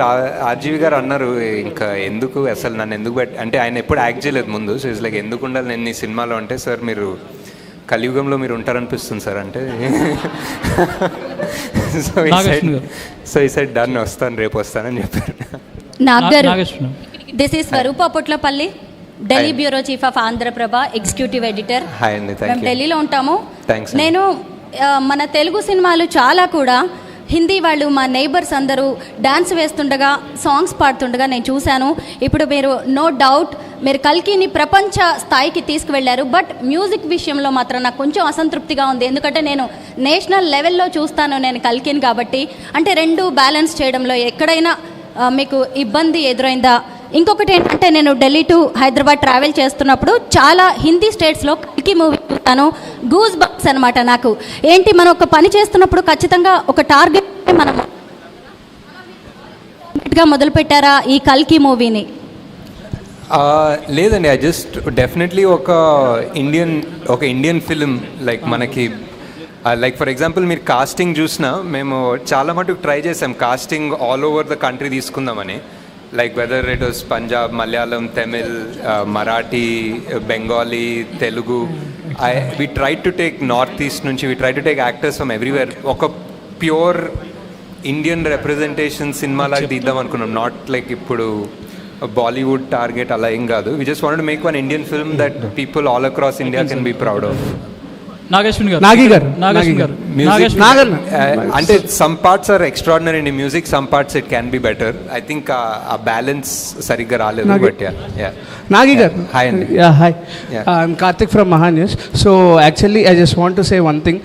RGV గారు అన్నారు. ఇంకా ఎందుకు అసలు నన్ను ఎందుకు అంటే ఆయన ఎప్పుడు యాక్ట్ చేయలేదు ముందు. సో ఇట్స్ లైక్ ఎందుకు ఉండాలి నేను ఈ సినిమాలో అంటే, సార్ మీరు కలియుగంలో మీరు ఉంటారనిపిస్తుంది సార్ అంటే. సో ఈ సైడ్ డన్, వస్తాను, రేపు వస్తానని చెప్పారు. This is Swaroopa Potlapalli, Delhi bureau chief of Andhra Prabha, executive editor. మేము ఢిల్లీలో ఉంటాము. నేను మన తెలుగు సినిమాలు చాలా కూడా హిందీ వాళ్ళు, మా నైబర్స్ అందరూ డ్యాన్స్ వేస్తుండగా, సాంగ్స్ పాడుతుండగా నేను చూశాను. ఇప్పుడు మీరు నో డౌట్ మీరు కల్కిని ప్రపంచ స్థాయికి తీసుకువెళ్ళారు. బట్ మ్యూజిక్ విషయంలో మాత్రం నాకు కొంచెం అసంతృప్తిగా ఉంది. ఎందుకంటే నేను నేషనల్ లెవెల్లో చూస్తాను నేను కల్కిని కాబట్టి. అంటే రెండు బ్యాలెన్స్ చేయడంలో ఎక్కడైనా మీకు ఇబ్బంది ఎదురైందా? ఇంకొకటి ఏంటంటే నేను ఢిల్లీ టు హైదరాబాద్ ట్రావెల్ చేస్తున్నప్పుడు చాలా హిందీ స్టేట్స్లో కల్కి మూవీ చూస్తాను. గూస్ బంప్స్ అనమాట నాకు. ఏంటి మనం ఒక పని చేస్తున్నప్పుడు ఖచ్చితంగా ఒక టార్గెట్ మనం మొదలుపెట్టారా ఈ కల్కి మూవీని? లేదండి, ఐ జస్ట్ డెఫినెట్లీ ఒక ఇండియన్ ఫిలిం లైక్ మనకి లైక్ ఫర్ ఎగ్జాంపుల్ మీరు కాస్టింగ్ చూసినా మేము చాలా మటుకు ట్రై చేసాం casting all over the country తీసుకుందామని. Like whether it was Punjab, Malayalam, Tamil, Marathi, Bengali, Telugu. We try to take north east నుంచి, we try to take actors from everywhere. ఒక ప్యూర్ ఇండియన్ రిప్రజెంటేషన్ సినిమాలాగా తీద్దాం అనుకున్నాం. నాట్ లైక్ ఇప్పుడు బాలీవుడ్ టార్గెట్ అలా ఏం కాదు. We just wanted to make one Indian film that people all across India can be proud of. అంటే some parts are extraordinary in music, some parts it can be better. I think ఆ balance సరిగ్గా రాలేదు. But Nagi garu. Hi. Yeah, hi. I'm Karthik from Mahanews. So actually I just want to say one thing.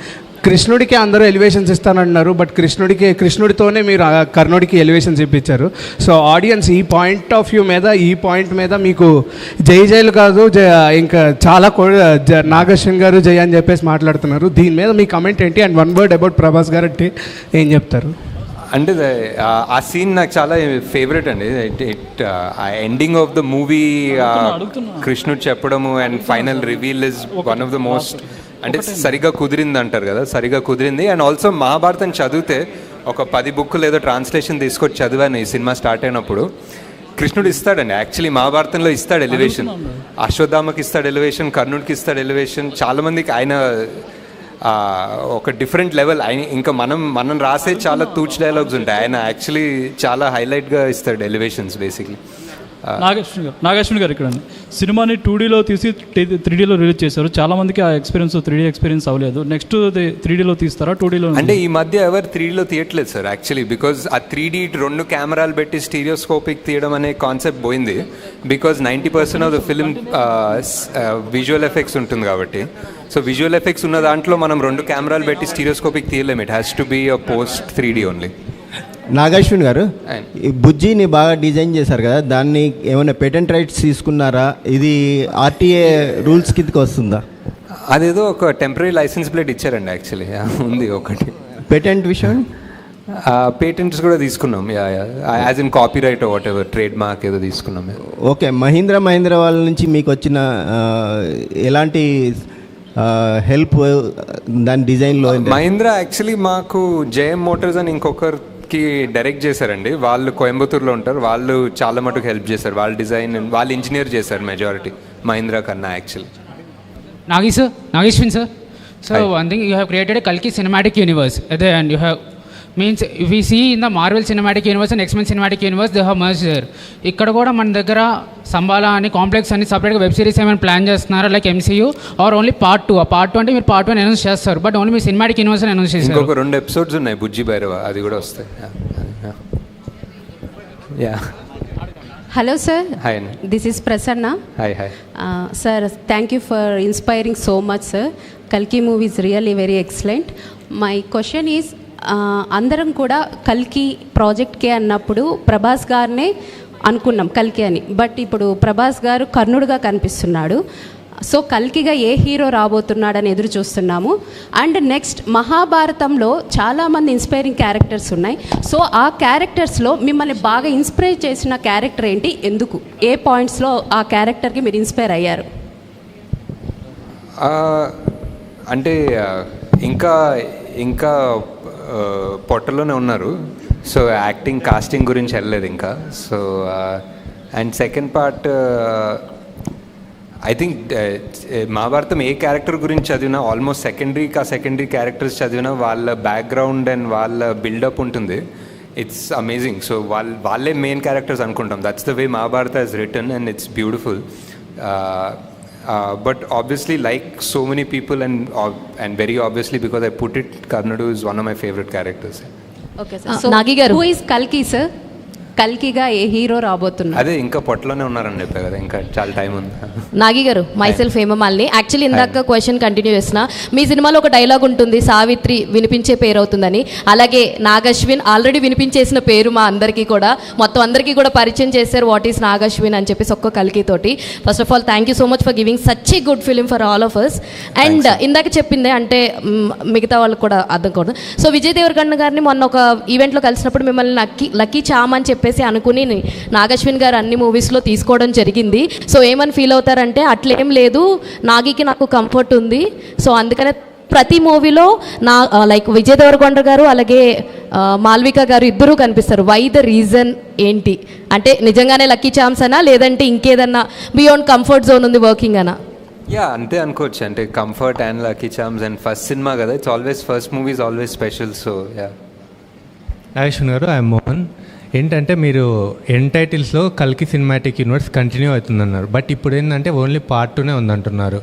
కృష్ణుడికి అందరూ elevations ఇస్తానంటున్నారు, but కృష్ణుడితోనే మీరు కర్ణుడికి elevations ఇప్పించారు. So audience ఈ point మీద మీకు జైలు కాదు ఇంకా చాలా నాగశ్విన్ గారు జై అని చెప్పేసి మాట్లాడుతున్నారు. దీని మీద మీ కమెంట్ ఏంటి? అండ్ 1 word అబౌట్ ప్రభాస్ గారు అంటే ఏం చెప్తారు? అంటే ఆ సీన్ నాకు చాలా ఫేవరెట్ అండి. ఆ ఎండింగ్ ఆఫ్ ద మూవీ కృష్ణుడు చెప్పడము and final reveal is one of the most, అంటే సరిగా కుదిరింది అంటారు కదా, సరిగా కుదిరింది. అండ్ ఆల్సో మహాభారతం చదివితే ఒక 10 బుక్కులు ఏదో ట్రాన్స్లేషన్ తీసుకొచ్చి చదివాను ఈ సినిమా స్టార్ట్ అయినప్పుడు. కృష్ణుడు ఇస్తాడండి యాక్చువల్లీ మహాభారతంలో ఇస్తాడు ఎలివేషన్, అశ్వత్థామకి ఇస్తాడు ఎలివేషన్, కర్ణుడికి ఇస్తాడు ఎలివేషన్. చాలామందికి ఆయన ఒక డిఫరెంట్ లెవెల్. ఆయన ఇంకా మనం రాసే చాలా తూచ్ డైలాగ్స్ ఉంటాయి, ఆయన యాక్చువల్లీ చాలా హైలైట్గా ఇస్తాడు ఎలివేషన్స్ బేసిక్లీ. నాగేశ్వరి గారు ఇక్కడ సినిమాని 2Dలో తీసి 3Dలో రిలీజ్ చేశారు. చాలా మందికి ఆ ఎక్స్పీరియన్స్ 3D ఎక్స్పీరియన్స్ అవ్వలేదు. నెక్స్ట్ 3Dలో తీస్తారా 2Dలో? అంటే ఈ మధ్య ఎవరు 3Dలో తీయట్లేదు సార్ యాక్చువల్లీ, బికాజ్ ఆ 3D 2 కెమెరాలు పెట్టి స్టీరియోస్కోపిక్ తీయడం అనే కాన్సెప్ట్ పోయింది. Because 90% of the film visual effects ఉంటుంది కాబట్టి. సో విజువల్ ఎఫెక్ట్స్ ఉన్న దాంట్లో మనం 2 కెమెరాలు పెట్టి స్టీరియోస్కోపిక్ తీయలేము. It has to be a post 3D only. Nag Ashwin గారు, ఈ బుజ్జిని బాగా డిజైన్ చేశారు కదా, దాన్ని ఏమైనా పేటెంట్ రైట్స్ తీసుకున్నారా? ఇది RTA రూల్స్ కిందకి వస్తుందా? అదేదో ఒక టెంపరీ లైసెన్స్ ప్లేట్ ఇచ్చారండి యాక్చువల్లీ, ఉంది ఒకటి. పేటెంట్ విషయం పేటెంట్స్ కూడా తీసుకున్నాం, as in copy right what ever, trade mark ఏదో తీసుకున్నాం. ఓకే, మహీంద్రా వాళ్ళ నుంచి మీకు వచ్చిన ఎలాంటి హెల్ప్ దాని డిజైన్లో? మహీంద్రా యాక్చువల్లీ మాకు జేఎం మోటార్స్ అని ఇంకొకరికి డైరెక్ట్ చేశారండి. వాళ్ళు కోయంబత్తూర్లో ఉంటారు, వాళ్ళు చాలా మటుకు హెల్ప్ చేశారు. వాళ్ళ డిజైన్ వాళ్ళు ఇంజనీర్ చేశారు మెజారిటీ మహీంద్రా కన్నా actually. Nageshwin sir, so one thing, you have created a Kalki cinematic universe, and you have means if we see in the Marvel cinematic universe and X-Men cinematic universe, they have merged there. ఇక్కడ కూడా మన దగ్గర సంబాలా అని complex అని సపరేట్గా web series ఏమైనా plan చేస్తున్నారా like MCU or only part 2? Part 2 అంటే మీరు పార్ట్ 1 అనౌన్స్ చేస్తారు, బట్ ఓన్లీ మీ సినిమాటిక్ యూనివర్స్ అనౌన్స్ చేస్తారు. ఇంకొక 2 ఎపిసోడ్స్ ఉన్నాయి బుజ్జి భైరవ, అది కూడా వస్తాయి. Hello sir. Hi. This is Prasanna. Hi. Sir, thank you for inspiring so much sir. Kalki movie is really very excellent. My question is, అందరం కూడా కల్కి ప్రాజెక్ట్కే అన్నప్పుడు ప్రభాస్ గారినే అనుకున్నాం కల్కి అని, బట్ ఇప్పుడు ప్రభాస్ గారు కర్ణుడుగా కనిపిస్తున్నాడు. సో కల్కిగా ఏ హీరో రాబోతున్నాడని ఎదురు చూస్తున్నాము. అండ్ నెక్స్ట్ మహాభారతంలో చాలామంది ఇన్స్పైరింగ్ క్యారెక్టర్స్ ఉన్నాయి. సో ఆ క్యారెక్టర్స్లో మిమ్మల్ని బాగా ఇన్స్పైర్ చేసిన క్యారెక్టర్ ఏంటి, ఎందుకు, ఏ పాయింట్స్లో ఆ క్యారెక్టర్కి మీరు ఇన్స్పైర్ అయ్యారు? అంటే ఇంకా పొట్టలోనే ఉన్నారు, సో యాక్టింగ్ కాస్టింగ్ గురించి వెళ్ళలేదు ఇంకా. So and second part I think Mahabharatam A character గురించి చదివినా ఆల్మోస్ట్ సెకండరీ క్యారెక్టర్స్ చదివినా వాళ్ళ బ్యాక్గ్రౌండ్ అండ్ వాళ్ళ బిల్డప్ ఉంటుంది. It's amazing. సో వాళ్ళే మెయిన్ క్యారెక్టర్స్ అనుకుంటాం. That's the way Mahabharata is return and it's beautiful. But obviously, like so many people, and very obviously because I put it, Karnadu is one of my favorite characters. Okay sir. So Nagi garu, who is Kalki sir? కల్కిగా ఏ hero రాబోతున్నారు? అదే ఇంకా పొట్టలోనే ఉన్నారని చెప్పారు కదా, ఇంకా చాలా టైం ఉంది. నాగి గారు, మైసెల్ఫ్ హేమమాలిని. యాక్చువల్లీ ఇందాక క్వశ్చన్ కంటిన్యూ చేసిన, మీ సినిమాలో ఒక డైలాగ్ ఉంటుంది, సావిత్రి వినిపించే పేరు అవుతుందని. అలాగే నాగశ్విన్ ఆల్రెడీ వినిపించేసిన పేరు మా అందరికీ కూడా, మొత్తం అందరికీ కూడా పరిచయం చేశారు వాట్ ఈస్ నాగశ్విన్ అని చెప్పేసి ఒక్క కల్కి తోటి. First of all thank you so much for giving such a good film for all of us. And ఇందాక చెప్పిందే అంటే మిగతా వాళ్ళకి కూడా అర్థం కూడా. సో విజయ్ దేవరకొండ గారిని మొన్న ఒక ఈవెంట్లో కలిసినప్పుడు మిమ్మల్ని లక్కీ చామ్ అని చెప్పేసి అనుకుని నాగశ్విన్ గారు అన్ని మూవీస్లో తీసుకోవడం జరిగింది. సో ఏమని ఫీల్ అవుతారంటే, అట్లేం లేదు, నాగికి నాకు కంఫర్ట్ ఉంది. సో అందుకనే ప్రతి మూవీలో లైక్ విజయ్ దేవరకొండ గారు అలాగే మాల్విక గారు ఇద్దరూ కనిపిస్తారు. వై ద రీజన్ ఏంటి అంటే, నిజంగానే లక్కీ ఛాన్స్ అనా లేదంటే ఇంకేదన్నా బియాండ్ కంఫర్ట్ జోన్ ఉంది వర్కింగ్ అనా? అంతే అనుకోవచ్చు. అంటే comfort and lucky charms and first cinema కదా, it's always first movie is always special. So Nageshwar గారు, ఐఎమ్ మోహన్. ఏంటంటే మీరు ఎండ్ టైటిల్స్లో కల్కి సినిమాటిక్ యూనివర్స్ కంటిన్యూ అవుతుందన్నారు, బట్ ఇప్పుడు ఏంటంటే ఓన్లీ పార్ట్ 2నే ఉందంటున్నారు.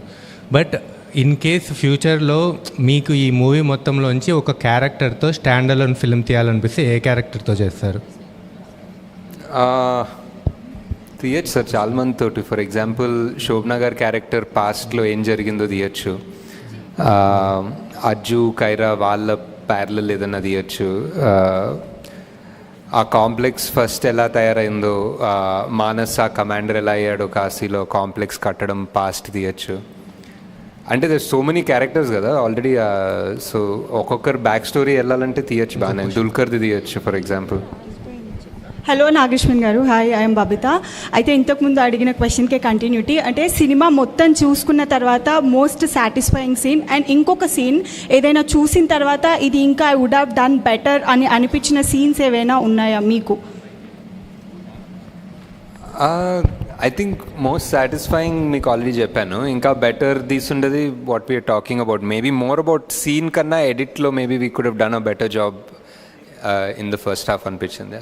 బట్ ఇన్ కేస్ ఫ్యూచర్లో మీకు ఈ మూవీ మొత్తంలోంచి ఒక క్యారెక్టర్తో స్టాండ్ అలోన్ ఫిల్మ్ తీయాలనిపిస్తే ఏ క్యారెక్టర్తో చేస్తారు? తీయచ్చు సార్ చాలా మంది తోటి. ఫర్ ఎగ్జాంపుల్ శోభనా గారి క్యారెక్టర్ పాస్ట్లో ఏం జరిగిందో తీయచ్చు. అజ్జు కైరా వాళ్ళ ప్యారలల్ ఏదన్నా తీయచ్చు. ఆ కాంప్లెక్స్ ఫస్ట్ ఎలా తయారైందో, మానస్ ఆ కమాండర్ ఎలా అయ్యాడో కాశీలో కాంప్లెక్స్ కట్టడం పాస్ట్ తీయచ్చు. అంటే దర్ సో మెనీ క్యారెక్టర్స్ కదా ఆల్రెడీ. సో ఒక్కొక్కరు బ్యాక్ స్టోరీ వెళ్ళాలంటే తీయచ్చు బాగానే. దుల్కర్ది తీయచ్చు ఫర్ ఎగ్జాంపుల్. హలో నాగేశ్వన్ గారు, హాయ్, ఐఎమ్ బబిత. అయితే ఇంతకుముందు అడిగిన క్వశ్చన్కే కంటిన్యూటీ. అంటే సినిమా మొత్తం చూసుకున్న తర్వాత మోస్ట్ సాటిస్ఫైయింగ్ సీన్ అండ్ ఇంకొక సీన్ ఏదైనా చూసిన తర్వాత ఇది ఇంకా I would have done better అని అనిపించిన సీన్స్ ఏవైనా ఉన్నాయా మీకు? ఐ థింక్ మోస్ట్ సాటిస్ఫైయింగ్ మీకు ఆల్రెడీ చెప్పాను. ఇంకా బెటర్ తీసుండేది what we're talking about. Maybe more about scene కన్నా ఎడిట్లో maybe we could have done a better job in the first half అనిపించింది.